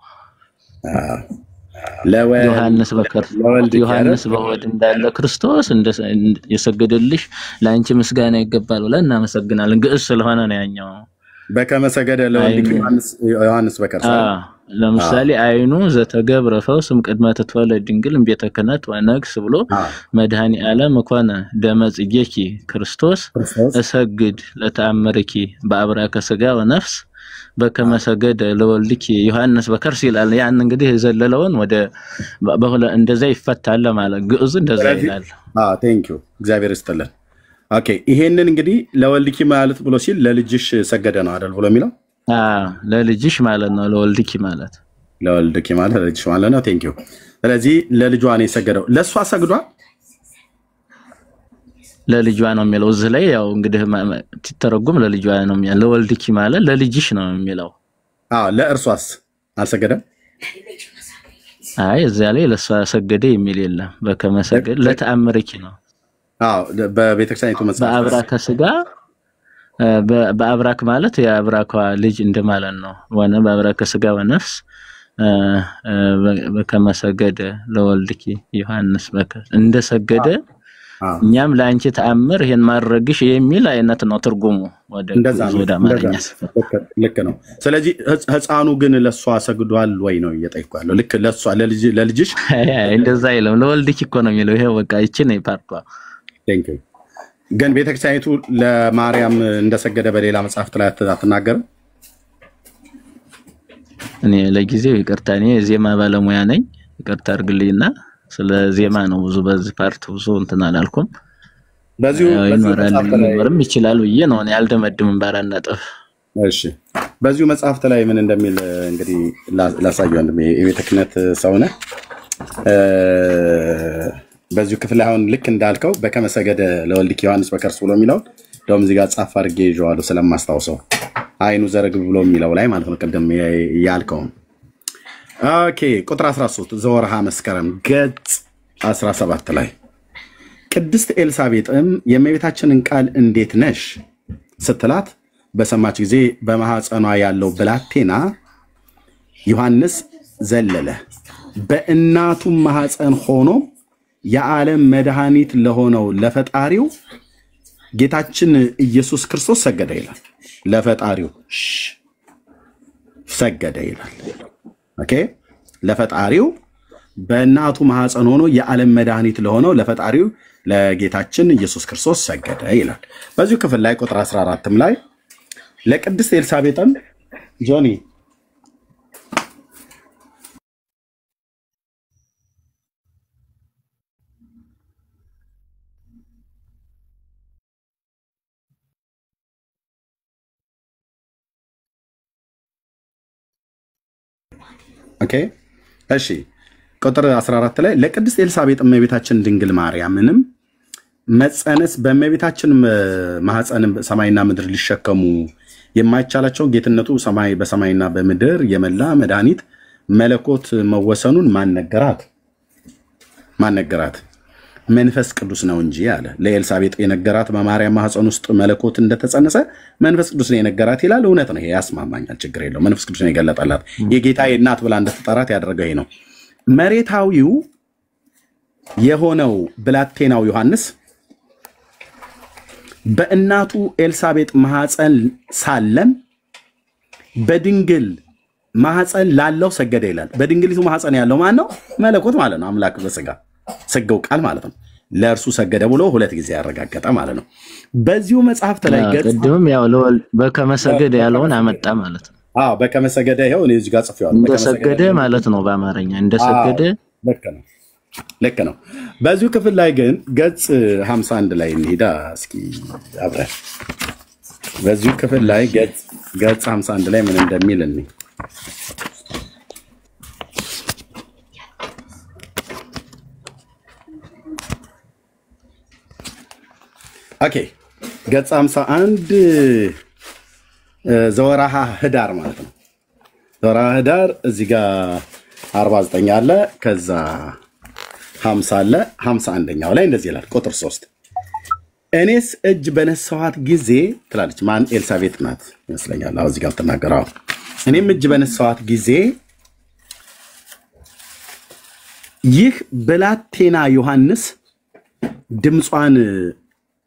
ዮሐንስ በከርስ ዮሐንስ በወድ እንዳለ ክርስቶስ የሰገደልሽ ለአንቺ ምስጋና ይገባል ብለን እናመሰግናለን። ግዕዝ ስለሆነ ነው ያኛው በከመሰገደ ለወልድኪ ዮሐንስ በከርስ። ለምሳሌ አይኑ ዘተገብረ ፈውስም ቅድመ ትትወለድ ድንግል እምቤተ ክህነት ወነግስ ብሎ መድኃኒ ዓለም ኮነ ደመጽጌኪ ክርስቶስ እሰግድ ለተአምርኪ በአብራከ ሥጋ ወነፍስ በከመሰገደ ለወልድኪ ዮሐንስ በከርስ ይላል። ያን እንግዲህ ዘለለውን ወደ በሁለ እንደዛ ይፈታል ማለት ግዕዙ እንደዛ ይላል። ቴንክ ዩ እግዚአብሔር ይስጥልን። ኦኬ ይሄንን እንግዲህ ለወልድኪ ማለት ብሎ ሲል ለልጅሽ ሰገደ ነው አይደል ብሎ የሚለው? ለልጅሽ ማለት ነው። ለወልድኪ ማለት ለልጅሽ ማለት ነው። ቴንክ ዩ። ስለዚህ ለልጇ ነው የሰገደው። ለሷ ሰግዷል? ለልጇ ነው የሚለው እዚህ ላይ ያው እንግዲህ ሲተረጎም ለልጇ ነው የሚለው። ለወልድኪ ማለት ለልጅሽ ነው የሚለው። ለእርሷስ አልሰገደም? አይ እዚያ ላይ ለሷ ሰገደ የሚል የለም። በከመሰገደ ለተአምርኪ ነው። በቤተክርስቲያኒቱ መጽሐፍ በአብራከ ሥጋ በአብራክ ማለት የአብራኳ ልጅ እንደማለት ነው። ወነ በአብራከ ሥጋ ወነፍስ በከመሰገደ ለወልድኪ ዮሐንስ በከርስ እንደሰገደ እኛም ለአንቺ ተአምር ይሄን ማድረግሽ የሚል አይነት ነው ትርጉሙ። ወደ አማርኛ ልክ ነው። ስለዚህ ህፃኑ ግን ለሷ ሰግዷል ወይ ነው እየጠየቅኩ ያለው። ልክ ለሷ ለልጅሽ እንደዛ አይልም። ለወልድኪ እኮ ነው የሚለው። ይሄ በቃ እቺ ነው ፓርቷ። ቴንክ ዩ። ግን ቤተክርስቲያኒቱ ለማርያም እንደሰገደ በሌላ መጽሐፍት ላይ አትናገርም? እኔ ለጊዜው ይቅርታ፣ እኔ ዜማ ባለሙያ ነኝ። ይቅርታ አድርግልኝና ስለ ዜማ ነው ብዙ በዚህ ፓርት ብዙ እንትን አላልኩም። በዚሁ ይኖራልም ይችላል ብዬ ነው እኔ አልደመድምም ባራን ነጥብ። እሺ በዚሁ መጽሐፍት ላይ ምን እንደሚል እንግዲህ ላሳየው። አንድ የቤተ ክህነት ሰው ነህ። በዚሁ ክፍል አሁን ልክ እንዳልከው በከመሰገደ ለወልድኪ ዮሐንስ በከርስ ብሎ የሚለው ደም እዚህ ጋር ጻፍ አድርጌ ይዤዋለሁ ስለማስታውሰው አይኑ ዘረግብ ብሎ የሚለው ላይ ማለት ነው። ቀደም ያልከው ኦኬ። ቁጥር 13 ዘወርሃ መስከረም ገጽ 17 ላይ ቅድስት ኤልሳቤጥም የእመቤታችንን ቃል እንዴት ነሽ ስትላት በሰማች ጊዜ በማህፀኗ ያለው ብላቴና ዮሐንስ ዘለለ፣ በእናቱም ማህፀን ሆኖ የዓለም መድኃኒት ለሆነው ለፈጣሪው ጌታችን ኢየሱስ ክርስቶስ ሰገደ ይላል። ለፈጣሪው ሰገደ ይላል። ኦኬ ለፈጣሪው በእናቱ ማህፀን ሆኖ የዓለም መድኃኒት ለሆነው ለፈጣሪው ለጌታችን ኢየሱስ ክርስቶስ ሰገደ ይላል። በዚሁ ክፍል ላይ ቁጥር 14ም ላይ ለቅድስት ኤልሳቤጥም ጆኒ ኦኬ እሺ ቁጥር 14 ላይ ለቅድስት ኤልሳቤጥ እመቤታችን ድንግል ማርያምንም መጸነስ በእመቤታችን ማህፀን ሰማይና ምድር ሊሸከሙ የማይቻላቸው ጌትነቱ በሰማይና በምድር የመላ መድኃኒት መለኮት መወሰኑን ማን ነገራት? መንፈስ ቅዱስ ነው እንጂ አለ። ለኤልሳቤጥ የነገራት በማርያም ማህፀን ውስጥ መለኮት እንደተጸነሰ መንፈስ ቅዱስ ነው የነገራት ይላል። እውነት ነው፣ ይሄ ያስማማኛል፣ ችግር የለውም። መንፈስ ቅዱስ ነው የገለጠላት። የጌታዬ እናት ብላ እንደተጠራት ያደረገው ይሄ ነው። መሬታዊው የሆነው ብላቴናው ዮሐንስ በእናቱ ኤልሳቤጥ ማህፀን ሳለም በድንግል ማህፀን ላለው ሰገደ ይላል። በድንግሊቱ ማህፀን ያለው ማን ነው? መለኮት ማለት ነው። አምላክ በስጋ ስጋው ቃል ማለት ነው። ለእርሱ ሰገደ ብሎ 2 ጊዜ ያረጋገጠ ማለት ነው። በዚሁ መጽሐፍት ላይ ቅድም ያው በከመሰገደ ያለውን አመጣ ማለት ነው። በከመሰገደ ይሄው እኔ እዚህ ጋር ጽፌዋለሁ። እንደሰገደ ማለት ነው በአማርኛ እንደሰገደ። ልክ ነው። በዚሁ ክፍል ላይ ግን ገጽ 51 ላይ እንሂዳ እስኪ አብረን። በዚሁ ክፍል ላይ ገጽ 51 ላይ ምን እንደሚል እንይ። ኦኬ ገጽ 51 ዘወርሃ ህዳር ማለት ነው። ዘወርሃ ህዳር እዚህ ጋር 49 አለ፣ ከዛ 50 አለ። 51ኛው ላይ እንደዚህ ይላል ቁጥር 3 እኔስ እጅ በነሳኋት ጊዜ ትላለች። ማን? ኤልሳቤጥ ናት ይመስለኛል። እዚህ ጋር ተናገረው። እኔም እጅ በነሳኋት ጊዜ ይህ ብላቴና ዮሐንስ ድምጿን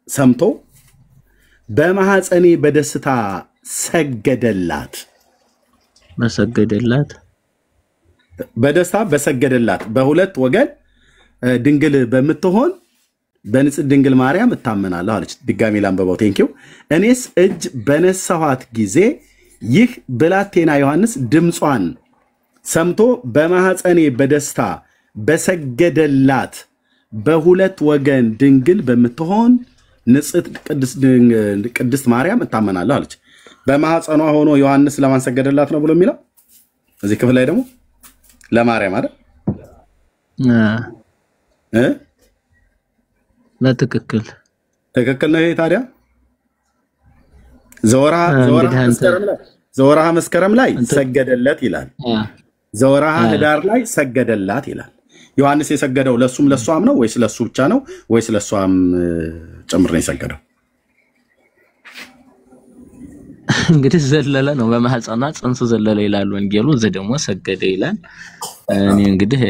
ሰምቶ በማህፀኔ በደስታ ሰገደላት። በደስታ በሰገደላት በሁለት ወገን ድንግል በምትሆን በንጽሕት ድንግል ማርያም እታመናለሁ አለች። ድጋሚ ላንበባው። ቴንኪው። እኔስ እጅ በነሳኋት ጊዜ ይህ ብላቴና ዮሐንስ ድምጿን ሰምቶ በማህፀኔ በደስታ በሰገደላት በሁለት ወገን ድንግል በምትሆን ንጽሕት ቅድስት ማርያም እታመናለሁ አለች። በማህፀኗ ሆኖ ዮሐንስ ለማን ሰገደላት ነው ብሎ የሚለው እዚህ ክፍል ላይ ደግሞ ለማርያም አይደል? ለትክክል ነው። ይሄ ታዲያ ዘወርሃ መስከረም ላይ ሰገደለት ይላል። ዘወርሃ ህዳር ላይ ሰገደላት ይላል። ዮሐንስ የሰገደው ለሷም ነው ወይስ ለሱ ብቻ ነው ወይስ ለሷም ጭምር ነው የሰገደው? እንግዲህ ዘለለ ነው። በማህፀኗ ጽንስ ዘለለ ይላል ወንጌሉ። እዚህ ደግሞ ሰገደ ይላል። እኔ እንግዲህ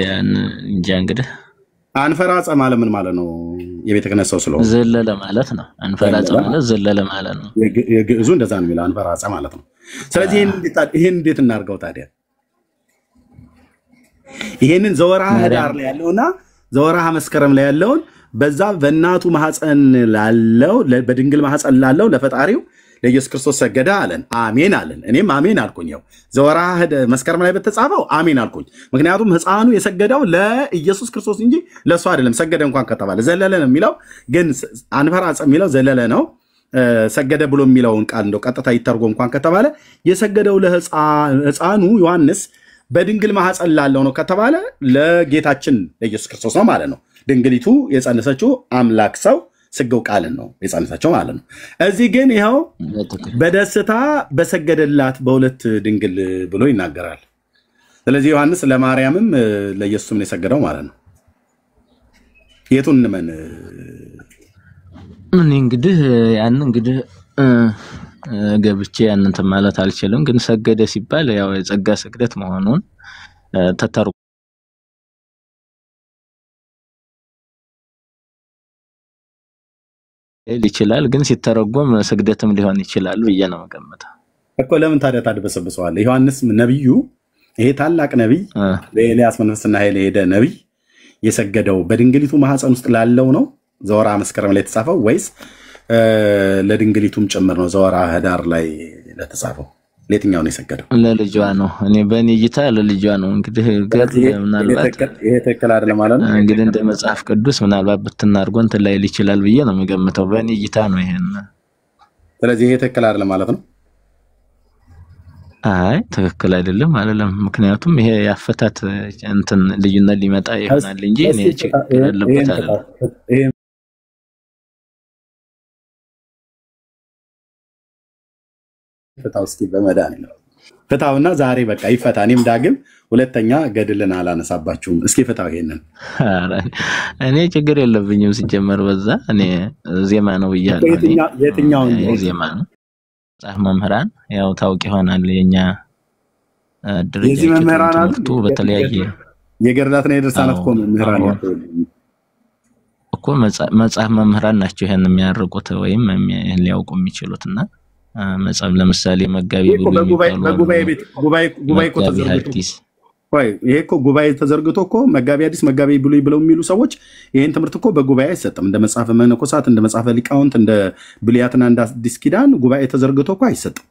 እንጃ። እንግዲህ አንፈራጸ ማለት ምን ማለት ነው? የቤተ ክህነት ሰው ስለሆነ ዘለለ ማለት ነው። አንፈራጸ ማለት ዘለለ ማለት ነው። የግዕዙ እንደዛ ነው የሚለው አንፈራጸ ማለት ነው። ስለዚህ ይሄን እንዴት እናርገው ታዲያ? ይሄንን ዘወርሃ ህዳር ላይ ያለውና ዘወርሃ መስከረም ላይ ያለውን በዛ በእናቱ ማህፀን ላለው በድንግል ማህፀን ላለው ለፈጣሪው ለኢየሱስ ክርስቶስ ሰገደ አለን። አሜን አለን። እኔም አሜን አልኩኝ። ያው ዘወርሃ መስከረም ላይ በተጻፈው አሜን አልኩኝ። ምክንያቱም ህፃኑ የሰገደው ለኢየሱስ ክርስቶስ እንጂ ለሱ አይደለም። ሰገደ እንኳን ከተባለ ዘለለ ነው የሚለው፣ ግን አንፈራጸ የሚለው ዘለለ ነው። ሰገደ ብሎ የሚለውን ቃል እንደው ቀጥታ ይተርጎም እንኳን ከተባለ የሰገደው ለህፃኑ ዮሐንስ በድንግል ማህፀን ላለው ነው ከተባለ ለጌታችን ለኢየሱስ ክርስቶስ ነው ማለት ነው። ድንግሊቱ የጸነሰችው አምላክ ሰው ስጋው ቃልን ነው የጸነሰችው ማለት ነው። እዚህ ግን ይኸው በደስታ በሰገደላት በሁለት ድንግል ብሎ ይናገራል። ስለዚህ ዮሐንስ ለማርያምም ለኢየሱስም ነው የሰገደው ማለት ነው። የቱን እንመን? ምን እንግዲህ ያን እንግዲህ ገብቼ ያንን ማለት አልችልም። ግን ሰገደ ሲባል ያው የጸጋ ስግደት መሆኑን ተተርጎ ይችላል። ግን ሲተረጎም ስግደትም ሊሆን ይችላል ብዬ ነው መገመተው እኮ። ለምን ታዲያ ታድበሰብሰዋለህ? ዮሐንስ ነብዩ፣ ይሄ ታላቅ ነብይ፣ በኤልያስ መንፈስና ኃይል የሄደ ነብይ የሰገደው በድንግሊቱ ማህፀን ውስጥ ላለው ነው ዘወርሃ መስከረም ላይ የተጻፈው ወይስ ለድንግሊቱም ጭምር ነው ዘወርሃ ህዳር ላይ ለተጻፈው? ለየትኛው ነው የሰገደው? ለልጇ ነው። እኔ በእኔ እይታ ለልጇ ነው። እንግዲህ ምናልባት ይሄ ትክክል አይደለም ማለት ነው። እንግዲህ እንደ መጽሐፍ ቅዱስ ምናልባት ብትናርጎ እንትን ላይ ይችላል ብዬ ነው የምገምተው። በእኔ እይታ ነው ይሄን። ስለዚህ ይሄ ትክክል አይደለም ማለት ነው። አይ ትክክል አይደለም አይደለም። ምክንያቱም ይሄ ያፈታት እንትን ልዩነት ሊመጣ ይሆናል እንጂ እኔ ችግር ያለበት አይደለም። ፍታው እስኪ በመድኃኒዓለም ፍታውና ዛሬ በቃ ይፈታ። እኔም ዳግም ሁለተኛ ገድልን አላነሳባችሁም። እስኪ ፍታው ይሄንን። እኔ ችግር የለብኝም ሲጀመር በዛ እኔ ዜማ ነው ብያለሁ። የትኛውን ዜማ ነው? መጽሐፍ መምህራን ያው ታውቂ ይሆናል የኛ የዚህ መምህራን አሉ በተለያየ የገድላትና የድርሳናት እኮ መምህራን እኮ መጽሐፍ መምህራን ናቸው ይሄን የሚያርቁት ወይም ሊያውቁ የሚችሉትና መጽሐፍ ለምሳሌ መጋቢ ጉባኤ እኮ ተዘርግቶ እኮ መጋቢ ሐዲስ መጋቢ ብሉይ ብለው የሚሉ ሰዎች ይሄን ትምህርት እኮ በጉባኤ አይሰጥም። እንደ መጽሐፈ መነኮሳት እንደ መጽሐፈ ሊቃውንት እንደ ብሉያትና እንደ አዲስ ኪዳን ጉባኤ ተዘርግቶ እኮ አይሰጥም።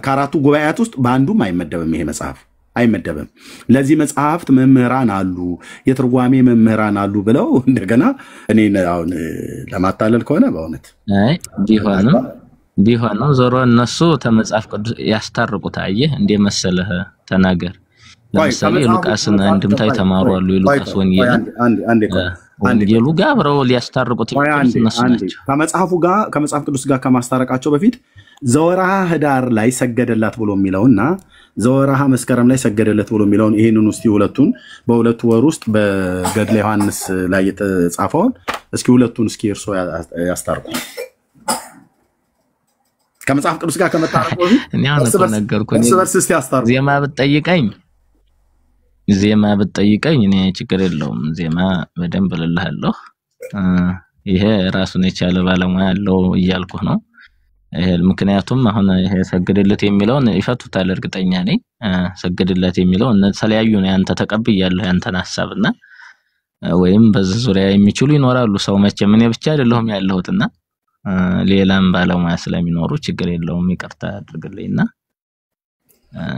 ከአራቱ ጉባኤያት ውስጥ በአንዱም አይመደብም። ይሄ መጽሐፍ አይመደብም። ለዚህ መጽሐፍት መምህራን አሉ፣ የትርጓሜ መምህራን አሉ ብለው እንደገና እኔ አሁን ለማታለል ከሆነ በእውነት ቢሆንም ዞሮ እነሱ ተመጽሐፍ ቅዱስ ያስታርቁት። አየህ እንደ መሰለህ ተናገር። ለምሳሌ ሉቃስን አንድምታ የተማሩ አሉ። የሉቃስ ወንጌሉ ጋር አብረው ሊያስታርቁት ይችላሉ እነሱ ናቸው። ከመጽሐፍ ቅዱስ ጋር ከማስታረቃቸው በፊት ዘወርሃ ህዳር ላይ ሰገደላት ብሎ የሚለውና ዘወርሃ መስከረም ላይ ሰገደለት ብሎ የሚለውን ይሄንን እስቲ ሁለቱን በሁለቱ ወር ውስጥ በገድለ ዮሐንስ ላይ የተጻፈውን እስኪ ሁለቱን እስኪ እርሶ ያስታርቁ። ከመጽሐፍ ቅዱስ ጋር ከመታረቁ እኔ አሁን ነገርኩኝ። ዜማ ብትጠይቀኝ እኔ ችግር የለውም። ዜማ በደንብ እልልሃለሁ። ይሄ ራሱን የቻለ ባለሙያ ያለው እያልኩህ ነው። ምክንያቱም አሁን ይሄ ሰግድለት የሚለውን ይፈቱታል እርግጠኛ ነኝ። ሰግድለት የሚለው ተለያዩ ነው። አንተ ተቀብያለሁ ያንተን ሐሳብና ወይም በዚህ ዙሪያ የሚችሉ ይኖራሉ። ሰው መቼም እኔ ብቻ አይደለሁም ያለሁትና ሌላም ባለሙያ ስለሚኖሩ ችግር የለውም። ይቅርታ አድርግልኝና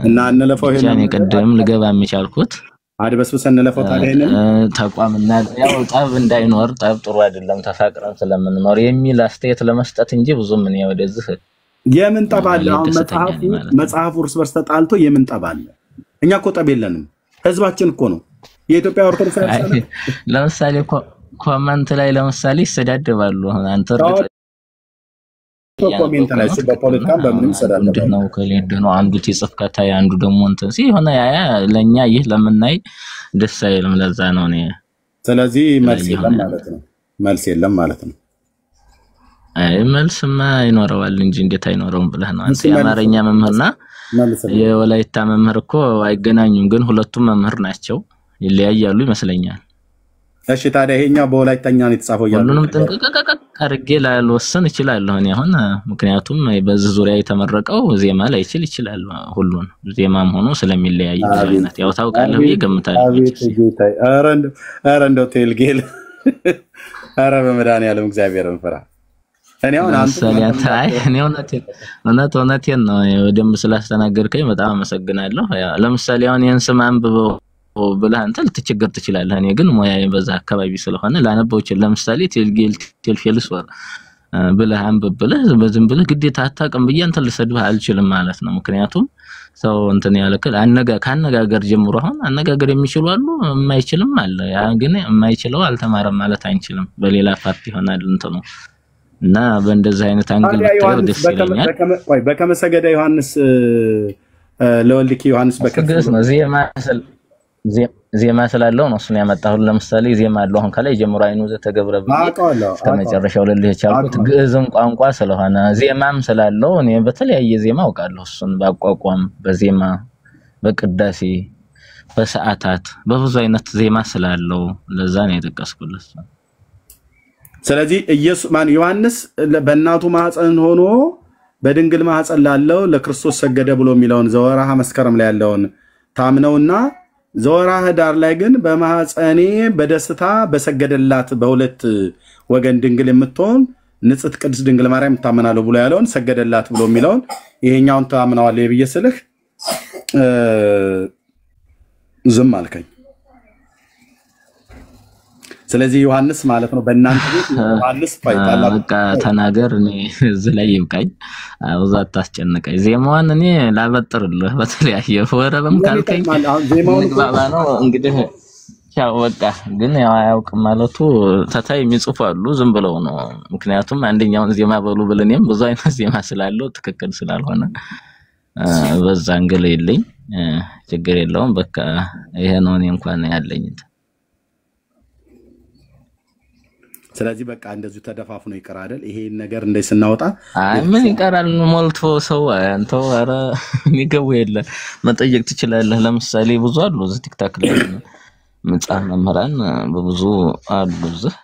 እና እንለፈው። ይሄን ቀደም ልገባ የሚቻልኩት አድበስብሰን እንለፈው። ታዲያ ይሄንን ተቋምና ያው ጠብ እንዳይኖር ጠብ ጥሩ አይደለም ተፋቅረን ስለምንኖር የሚል አስተያየት ለመስጠት እንጂ ብዙም እኔ ወደዚህ የምን ጠብ አለ? አሁን መጽሐፉ እርስ በርስ ተጣልቶ የምን ጠብ አለ? እኛ እኮ ጠብ የለንም። ህዝባችን እኮ ነው የኢትዮጵያ ኦርቶዶክስ ሃይማኖት። ለምሳሌ ኮመንት ላይ ለምሳሌ ይሰዳደባሉ። አንተ ኮሜንት ላይ በፖለቲካም በምንም ሰዳደባሉ ነው ከሌደው አንዱ ሲጽፍ ከታይ አንዱ ደግሞ እንትን ሲሆነ ያ ለኛ ይህ ለምናይ ደስ አይልም። ለዛ ነው እኔ ስለዚህ መልስ የለም ማለት ነው። አይ መልስማ ይኖረዋል እንጂ እንዴት አይኖረውም ብለህ ነው አንተ። የአማርኛ መምህርና የወላይታ መምህር እኮ አይገናኙም፣ ግን ሁለቱም መምህር ናቸው። ይለያያሉ ይመስለኛል። እሺ ታዲያ ይሄኛው በወላይታኛ ነው የተጻፈው ያለው ሁሉንም ጥንቅቅ አድርጌ ላልወሰን እችላለሁ እኔ አሁን። ምክንያቱም በዚህ ዙሪያ የተመረቀው ዜማ ላይ ይችላል ሁሉን ዜማም ሆኖ ስለሚለያይ አይነት ያው ታውቃለህ ይገምታል። ኧረ እንደው ቴልጌል ኧረ በመድኃኒዓለም እግዚአብሔርን ፍራ። እኔ አሁን እውነቴን ነው ወደም ስላስተናገርከኝ በጣም አመሰግናለሁ። ለምሳሌ አሁን ይሄን ስም አንብበው ብለህ አንተ ልትቸገር ትችላለህ። እኔ ግን ሞያዬ በዛ አካባቢ ስለሆነ ላነበው ይችላል። ለምሳሌ ቴልፌልስ ወር ብለህ አንብብ ብለህ በዝም ብለህ ግዴታ አታውቅም ብዬ አንተ ልሰድብህ አልችልም ማለት ነው። ምክንያቱም ሰው እንትን ያለከል ካነጋገር ጀምሮ አሁን አነጋገር የሚችሉ አሉ፣ የማይችልም አለ። ያ ግን የማይችለው አልተማረም ማለት አንችልም። በሌላ ፓርቲ ይሆናል እንትኑ እና በእንደዚህ አይነት አንግል ብትለው ደስ ይለኛል። በከመሰገደ ዮሐንስ ለወልድኪ ዮሐንስ በከመሰገደ ነው ዜማ ስላለው ነው እሱን ያመጣው። ለምሳሌ ዜማ አለው አሁን ከላይ ጀምሮ አይኑ ዘተገብረብ እስከመጨረሻው ለልህ ቻልኩት ግዕዝም ቋንቋ ስለሆነ ዜማም ስላለው እኔ በተለያየ ዜማ አውቃለሁ። እሱን ባቋቋም በዜማ በቅዳሴ በሰዓታት በብዙ አይነት ዜማ ስላለው ለዛ ነው የጠቀስኩልህ። ስለዚህ ዮሐንስ በእናቱ ማህፀን ሆኖ በድንግል ማህፀን ላለው ለክርስቶስ ሰገደ ብሎ የሚለውን ዘወርሃ መስከረም ላይ ያለውን ታምነውና ዘወርሃ ህዳር ላይ ግን በማህፀኔ በደስታ በሰገደላት በሁለት ወገን ድንግል የምትሆን ንጽሕት ቅድስት ድንግል ማርያም ታመናለሁ ብሎ ያለውን ሰገደላት ብሎ የሚለውን ይሄኛውን ታምነዋለህ ብዬ ስልህ ዝም አልከኝ። ስለዚህ ዮሐንስ ማለት ነው በእናንተ ቤት ዮሐንስ ፋይታላ በቃ ተናገር። እኔ እዚህ ላይ ይብቃኝ፣ አውዛት ታስጨንቀኝ። ዜማውን እኔ ላበጥርልህ በተለያየ ወረበም ካልከኝ ዜማውን ባባ ነው እንግዲህ ያው በቃ ግን ያው አያውቅም ማለቱ ታታይ የሚጽፉ አሉ ዝም ብለው ነው ምክንያቱም አንደኛውን ዜማ በሉ ብለኔም ብዙ አይነት ዜማ ስላለው ትክክል ስላልሆነ በዛ አንገለ ይልኝ ችግር የለውም በቃ ይሄ ነው እኔ እንኳን ያለኝ ስለዚህ በቃ እንደዚህ ተደፋፍኖ ይቀር አይደል ይሄ ነገር እንደ ስናወጣ ምን ይቀራል ሞልቶ ሰው አንተው አረ ንገው የለ መጠየቅ ትችላለህ ለምሳሌ ብዙ አሉ እዚህ ቲክታክ ላይ መጻፍ መምህራን በብዙ አሉ እዚህ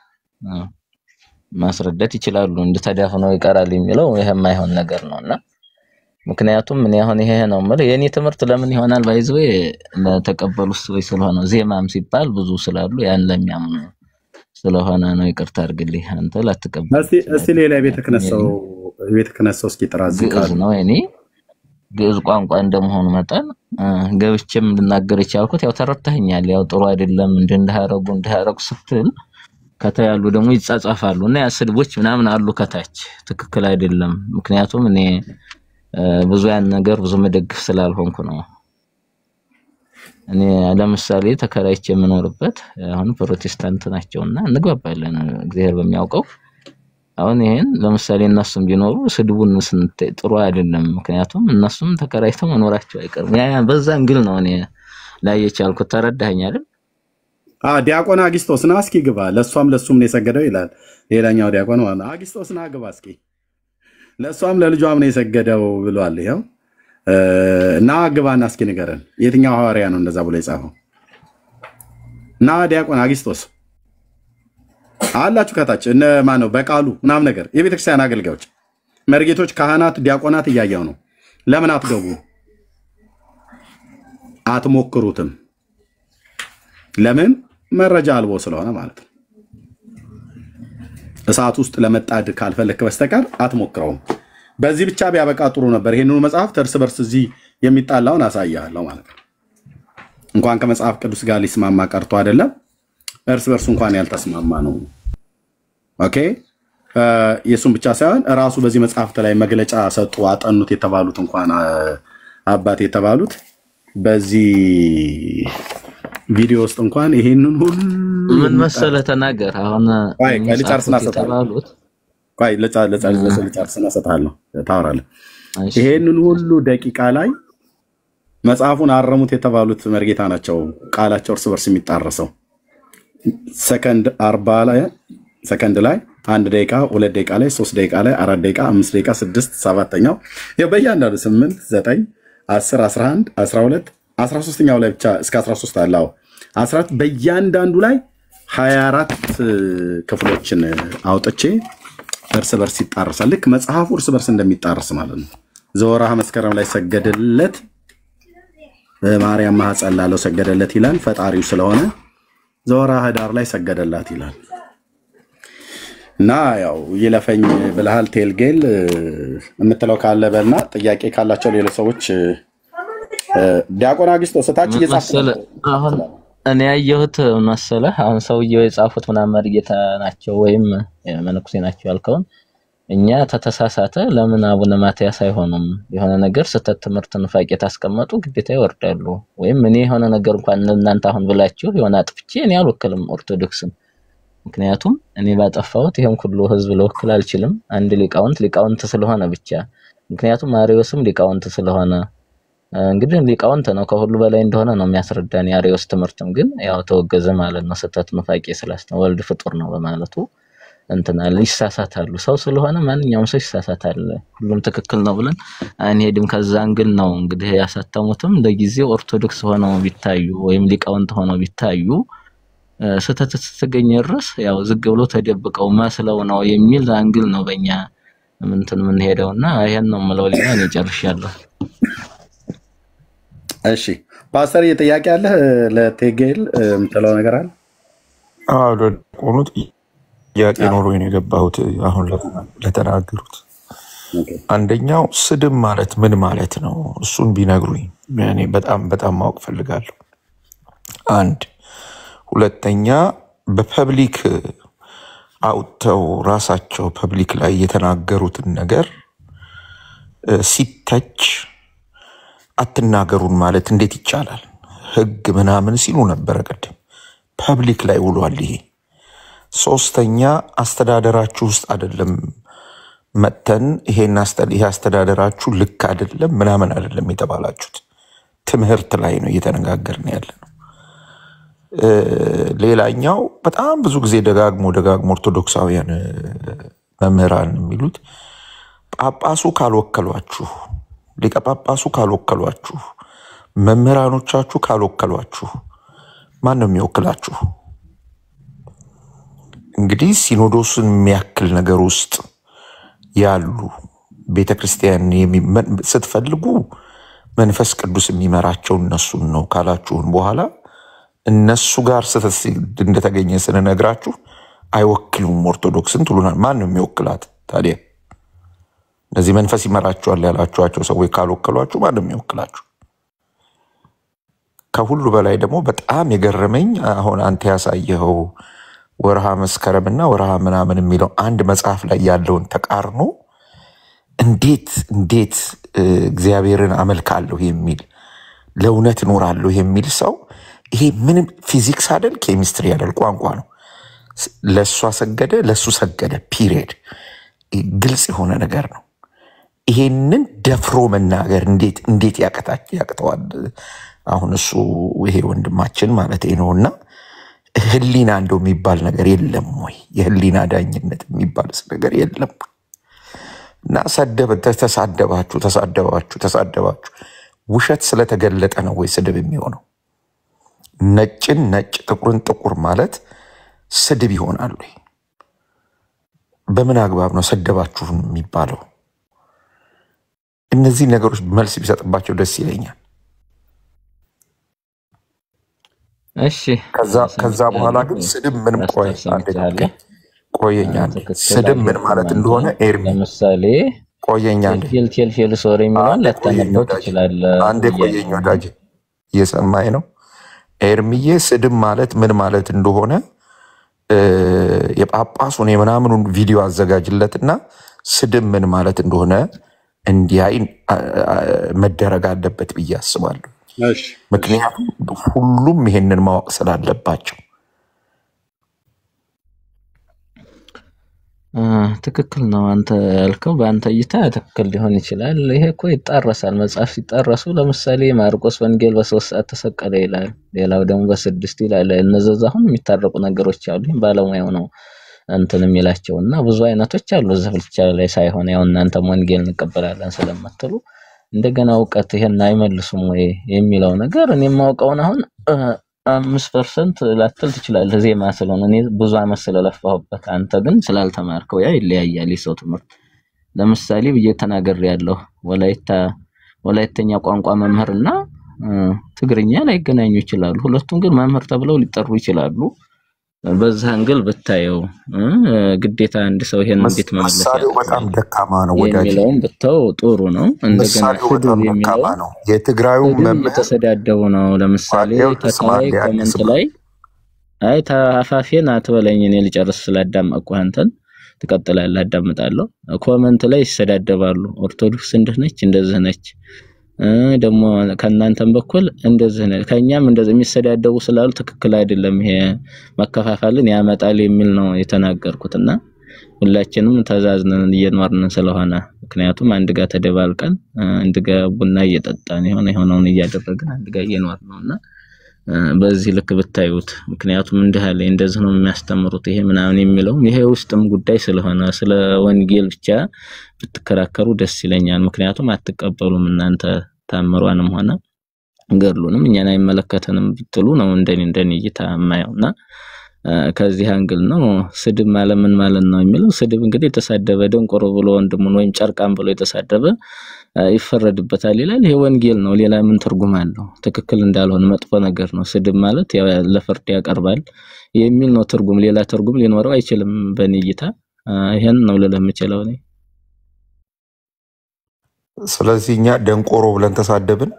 ማስረዳት ይችላሉ እንደተዳፍነው ይቀራል የሚለው ይሄ የማይሆን ነገር ነውና ምክንያቱም ምን ያሆን ይሄ ነው ማለት የኔ ትምህርት ለምን ይሆናል ባይዘው ለተቀበሉት ሰዎች ስለሆነ ዜማም ሲባል ብዙ ስላሉ ያን ለሚያምኑ ስለሆነ ነው ይቅርታ አድርግልኝ አንተ ላትቀበል እስቲ ሌላ ቤተ ክህነትው እስኪ ጥራዝ ቃል ነው እኔ ግዕዝ ቋንቋ እንደመሆኑ መጣን ገብቼም እንድናገር ይቻልኩት ያው ተረታኛል ያው ጥሩ አይደለም እንደሃረጉ ስትል ከታያሉ ደግሞ ይጻጻፋሉ እና ያስልቦች ምናምን አሉ ከታች ትክክል አይደለም ምክንያቱም እኔ ብዙ ያን ነገር ብዙ መደግፍ ስላልሆንኩ ነው እኔ ለምሳሌ ተከራይቼ የምኖርበት አሁን ፕሮቴስታንት ናቸውና እንግባባለን እግዚአብሔር በሚያውቀው አሁን ይሄን ለምሳሌ እነሱም ቢኖሩ ስድቡን ጥሩ አይደለም ምክንያቱም እነሱም ተከራይተው መኖራቸው አይቀርም ያ በዛ እንግል ነው እኔ ላይ የቻልኩት ተረዳኸኝ አይደል ዲያቆን አጊስቶስና እስኪ ግባ ለሷም ለሱም ነው የሰገደው ይላል ሌላኛው ዲያቆን ማለት አጊስቶስና ግባ እስኪ ለሷም ለልጇም ነው የሰገደው ብሏል ይሄው እና ግባና እስኪ ንገረን የትኛው ሐዋርያ ነው እንደዛ ብሎ የጻፈው እና ዲያቆን አጊስቶስ አላችሁ ከታች እነ ማን ነው በቃሉ ምናም ነገር የቤተክርስቲያን አገልጋዮች መርጌቶች ካህናት ዲያቆናት እያያው ነው ለምን አትገቡ አትሞክሩትም ለምን መረጃ አልቦ ስለሆነ ማለት ነው እሳት ውስጥ ለመጣድ ካልፈለክ በስተቀር አትሞክረውም በዚህ ብቻ ቢያበቃ ጥሩ ነበር ይሄንኑ መጽሐፍ ተርስ በርስ እዚህ የሚጣላውን አሳያለሁ ማለት ነው እንኳን ከመጽሐፍ ቅዱስ ጋር ሊስማማ ቀርቶ አይደለም እርስ በርስ እንኳን ያልተስማማ ነው ኦኬ የሱም ብቻ ሳይሆን ራሱ በዚህ መጽሐፍ ላይ መግለጫ ሰጡ አጠኑት የተባሉት እንኳን አባት የተባሉት በዚህ ቪዲዮ ውስጥ እንኳን ይሄንን ሁሉ ምን መሰለ ተናገር አሁን ለጫርስና ሰጣሉት ለጫርስና ሰጣለሁ ታወራለህ ይሄንን ሁሉ ደቂቃ ላይ መጽሐፉን አረሙት የተባሉት መርጌታ ናቸው ቃላቸው እርስ በርስ የሚጣረሰው ሰከንድ 40 ላይ ሰከንድ ላይ 1 ደቂቃ 2 ደቂቃ ላይ 3 ደቂቃ ላይ 4 ደቂቃ 5 ደቂቃ 6 7ኛው በእያንዳንዱ 8 9 10 11 12 13ኛው ላይ ብቻ እስከ 13 አለው 14 በእያንዳንዱ ላይ 24 ክፍሎችን አውጥቼ እርስ በርስ ይጣረሳል ልክ መጽሐፉ እርስ በርስ እንደሚጣረስ ማለት ነው ዘወርሃ መስከረም ላይ ሰገደለት በማርያም ማህፀን ላለው ሰገደለት ይላል ፈጣሪው ስለሆነ ዘወርሃ ህዳር ላይ ሰገደላት ይላል እና ያው ይለፈኝ ብለሃል ቴልጌል የምትለው ካለ በልና ጥያቄ ካላቸው ሌሎች ሰዎች ዲያቆን አጊስቶስ ታች እየጻፈ አሁን እኔ ያየሁት መሰለህ አሁን ሰውየው የጻፉት ምናምን መርጌታ ናቸው ወይም መነኩሴ ናቸው ያልከውን እኛ ተተሳሳተ ለምን አቡነ ማትያስ አይሆኑም የሆነ ነገር ስተት ትምህርት ንፋቄ ታስቀመጡ ግዴታ ይወርዳሉ ወይም እኔ የሆነ ነገር እንኳን እናንተ አሁን ብላችሁ የሆነ አጥፍቼ እኔ አልወክልም ኦርቶዶክስን ምክንያቱም እኔ ባጠፋሁት ይሄን ሁሉ ህዝብ ለወክል አልችልም አንድ ሊቃውንት ስለሆነ ብቻ ምክንያቱም አሪዮስም ሊቃውንት ስለሆነ እንግዲህ ሊቃውንት ነው ከሁሉ በላይ እንደሆነ ነው የሚያስረዳን የአሪዮስ ትምህርትም ግን ያው ተወገዘ ማለት ነው ስተት ንፋቄ ስላስተው ወልድ ፍጡር ነው በማለቱ እንትና ይሳሳታሉ ሰው ስለሆነ ማንኛውም ሰው ይሳሳታል ሁሉም ትክክል ነው ብለን አንሄድም ከዛ አንግል ነው እንግዲህ ያሳተሙትም ለጊዜው ኦርቶዶክስ ሆነው ቢታዩ ወይም ሊቃውንት ሆነው ቢታዩ ስተት ተገኘ ድረስ ያው ዝግ ብሎ ተደብቀው መስለው ነው የሚል አንግል ነው በእኛ ምን ሄደውና ይሄን ነው ማለት ነው እኔ ጨርሻለሁ እሺ ፓስተር የጥያቄ አለ ለቴጌል የምትለው ነገር አለ አዎ ለቆኑት ጥያቄ ኖሮኝ ነው የገባሁት አሁን ለተናገሩት አንደኛው ስድብ ማለት ምን ማለት ነው እሱን ቢነግሩኝ እኔ በጣም ማወቅ ፈልጋለሁ አንድ ሁለተኛ በፐብሊክ አውጥተው ራሳቸው ፐብሊክ ላይ የተናገሩትን ነገር ሲተች አትናገሩን ማለት እንዴት ይቻላል ህግ ምናምን ሲሉ ነበር ቀደም ፐብሊክ ላይ ውሏል ይሄ። ሶስተኛ አስተዳደራችሁ ውስጥ አይደለም መተን ይሄ አስተዳደራችሁ ልክ አይደለም ምናምን አይደለም የተባላችሁት፣ ትምህርት ላይ ነው እየተነጋገርን ያለ ነው። ሌላኛው በጣም ብዙ ጊዜ ደጋግሞ ኦርቶዶክሳውያን መምህራን የሚሉት ጳጳሱ ካልወከሏችሁ፣ ሊቀ ጳጳሱ ካልወከሏችሁ፣ መምህራኖቻችሁ ካልወከሏችሁ ማን ነው የሚወክላችሁ? እንግዲህ ሲኖዶስን የሚያክል ነገር ውስጥ ያሉ ቤተክርስቲያን ስትፈልጉ መንፈስ ቅዱስ የሚመራቸው እነሱን ነው ካላችሁን በኋላ እነሱ ጋር ስህተት እንደተገኘ ስንነግራችሁ አይወክሉም ኦርቶዶክስን ትሉናል። ማን ነው የሚወክላት ታዲያ? እነዚህ መንፈስ ይመራቸዋል ያላችኋቸው ሰዎች ካልወከሏችሁ ማን ነው የሚወክላችሁ? ከሁሉ በላይ ደግሞ በጣም የገረመኝ አሁን አንተ ያሳየኸው ወርሃ መስከረምና ወርሃ ምናምን የሚለው አንድ መጽሐፍ ላይ ያለውን ተቃርኖ እንዴት እግዚአብሔርን አመልካለሁ የሚል ለእውነት እኖራለሁ የሚል ሰው ይሄ ምንም ፊዚክስ አይደል ኬሚስትሪ አይደል ቋንቋ ነው። ለሱ ሰገደ ለሱ ሰገደ ፒሪየድ። ግልጽ የሆነ ነገር ነው። ይሄንን ደፍሮ መናገር እንዴት ያቅተዋል? አሁን እሱ ይሄ ወንድማችን ማለት ነውና ህሊና እንደው የሚባል ነገር የለም ወይ? የህሊና ዳኝነት የሚባል ነገር የለም። እና ተሳደባችሁ ውሸት ስለተገለጠ ነው ወይ ስድብ የሚሆነው? ነጭን ነጭ ጥቁርን ጥቁር ማለት ስድብ ይሆናል ወይ? በምን አግባብ ነው ሰደባችሁን የሚባለው? እነዚህ ነገሮች መልስ ቢሰጥባቸው ደስ ይለኛል። እሺ ከዛ በኋላ ግን ስድብ ምንም ቆየኛ ስድብ ምን ማለት እንደሆነ ኤርሚ ለምሳሌ ቆየኛ ቴል ሶሪ የሚለው ለተነበው ትችላለህ። አንዴ ቆየኛ ወዳጅ እየሰማኝ ነው ኤርሚዬ። ስድብ ማለት ምን ማለት እንደሆነ የጳጳሱን የምናምኑን ቪዲዮ አዘጋጅለትና ስድብ ምን ማለት እንደሆነ እንዲያይ መደረግ አለበት ብዬ አስባለሁ። ምክንያቱም ሁሉም ይሄንን ማወቅ ስላለባቸው። ትክክል ነው አንተ ያልከው። በአንተ እይታ ትክክል ሊሆን ይችላል። ይሄ እኮ ይጣረሳል። መጽሐፍ ሲጣረሱ ለምሳሌ ማርቆስ ወንጌል በ3 ሰዓት ተሰቀለ ይላል፣ ሌላው ደግሞ በ6 ይላል። እነዚህ አሁን የሚታረቁ ነገሮች አሉ። ባለሙያው ነው እንትን የሚላቸውና ብዙ አይነቶች አሉ። እዚህ ብቻ ላይ ሳይሆን ያው እናንተም ወንጌል እንቀበላለን ስለማትሉ እንደገና እውቀት ይሄን አይመልሱም ወይ የሚለው ነገር እኔ የማውቀውን አሁን 5% ላትል ትችላለህ። ዜማ ስለሆነ እኔ ብዙ አመት ስለለፋሁበት፣ አንተ ግን ስላልተማርከው ያ ይለያያል። የሰው ትምህርት ለምሳሌ ብዬ ተናገር ያለው ወላይተኛ ቋንቋ መምህርና ትግርኛ ላይገናኙ ይችላሉ። ሁለቱም ግን መምህር ተብለው ሊጠሩ ይችላሉ። በዛ አንግል ብታየው ግዴታ አንድ ሰው ይሄን እንዴት መመለስ ያለው በጣም ደካማ ነው ወዳጅ የሚለውን ብታው ጥሩ ነው። እንደገና ስድብ የሚለው ነው የትግራዩ መምህር ተሰዳደቡ ነው። ለምሳሌ ተካይ ኮሜንት ላይ አይ ታፋፊን አትበለኝ እኔ ልጨርስ ስላዳመጥኩ አንተን ትቀጥላለህ አዳምጣለሁ። ኮሜንት ላይ ይሰዳደባሉ። ኦርቶዶክስ እንደዚህ ነች ደግሞ ከናንተም በኩል እንደዚህ ነው ከኛም እንደዚህ የሚሰዳደቡ ስላሉ ትክክል አይደለም፣ ይሄ መከፋፈልን ያመጣል የሚል ነው የተናገርኩትና ሁላችንም ተዛዝነን እየኖርን ስለሆነ ምክንያቱም አንድ ጋር ተደባልቀን አንድ ጋር ቡና እየጠጣን የሆነውን እያደረግን አንድ ጋር እየኖርን ነውና በዚህ ልክ ብታዩት ምክንያቱም እንደዚህ ነው የሚያስተምሩት ይሄ ምናምን የሚለው ይሄ ውስጥም ጉዳይ ስለሆነ ስለ ወንጌል ብቻ ብትከራከሩ ደስ ይለኛል። ምክንያቱም አትቀበሉም እናንተ ታምሯንም ሆነ ገድሉንም እኛን አይመለከተንም ብትሉ ነው እንደኔ እይታ የማየውና ከዚህ አንግል ነው ስድብ ማለት ምን ማለት ነው የሚለው። ስድብ እንግዲህ የተሳደበ ደንቆሮ ብሎ ወንድሙን ወይም ጨርቃም ብሎ የተሳደበ ይፈረድበታል ይላል። ይሄ ወንጌል ነው። ሌላ ምን ትርጉም አለው? ትክክል እንዳልሆነ መጥፎ ነገር ነው። ስድብ ማለት ያው ለፍርድ ያቀርባል የሚል ነው ትርጉም። ሌላ ትርጉም ሊኖረው አይችልም በኔ እይታ። ይሄን ነው ልልህ የምችለው እኔ። ስለዚህ እኛ ደንቆሮ ብለን ተሳደብን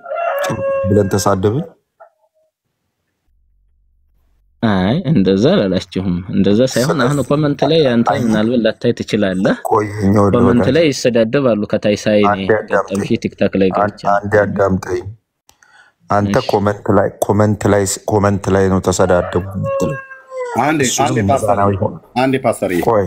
አይ እንደዛ አላላችሁም። እንደዛ ሳይሆን አሁን ኮሜንት ላይ አንተ ምናልባት ላታይ ትችላለህ። ኮሜንት ላይ ይሰዳደባሉ ከታይ ሳይኔ ገጠምሽ ቲክታክ ላይ ገብቻ አንድ አዳምጠኝ። አንተ ኮመንት ላይ ነው ተሰዳደቡ የምትለው። አንዴ እሱ አንዴ ሚዛናዊ ሆነ። ፓስተር ቆይ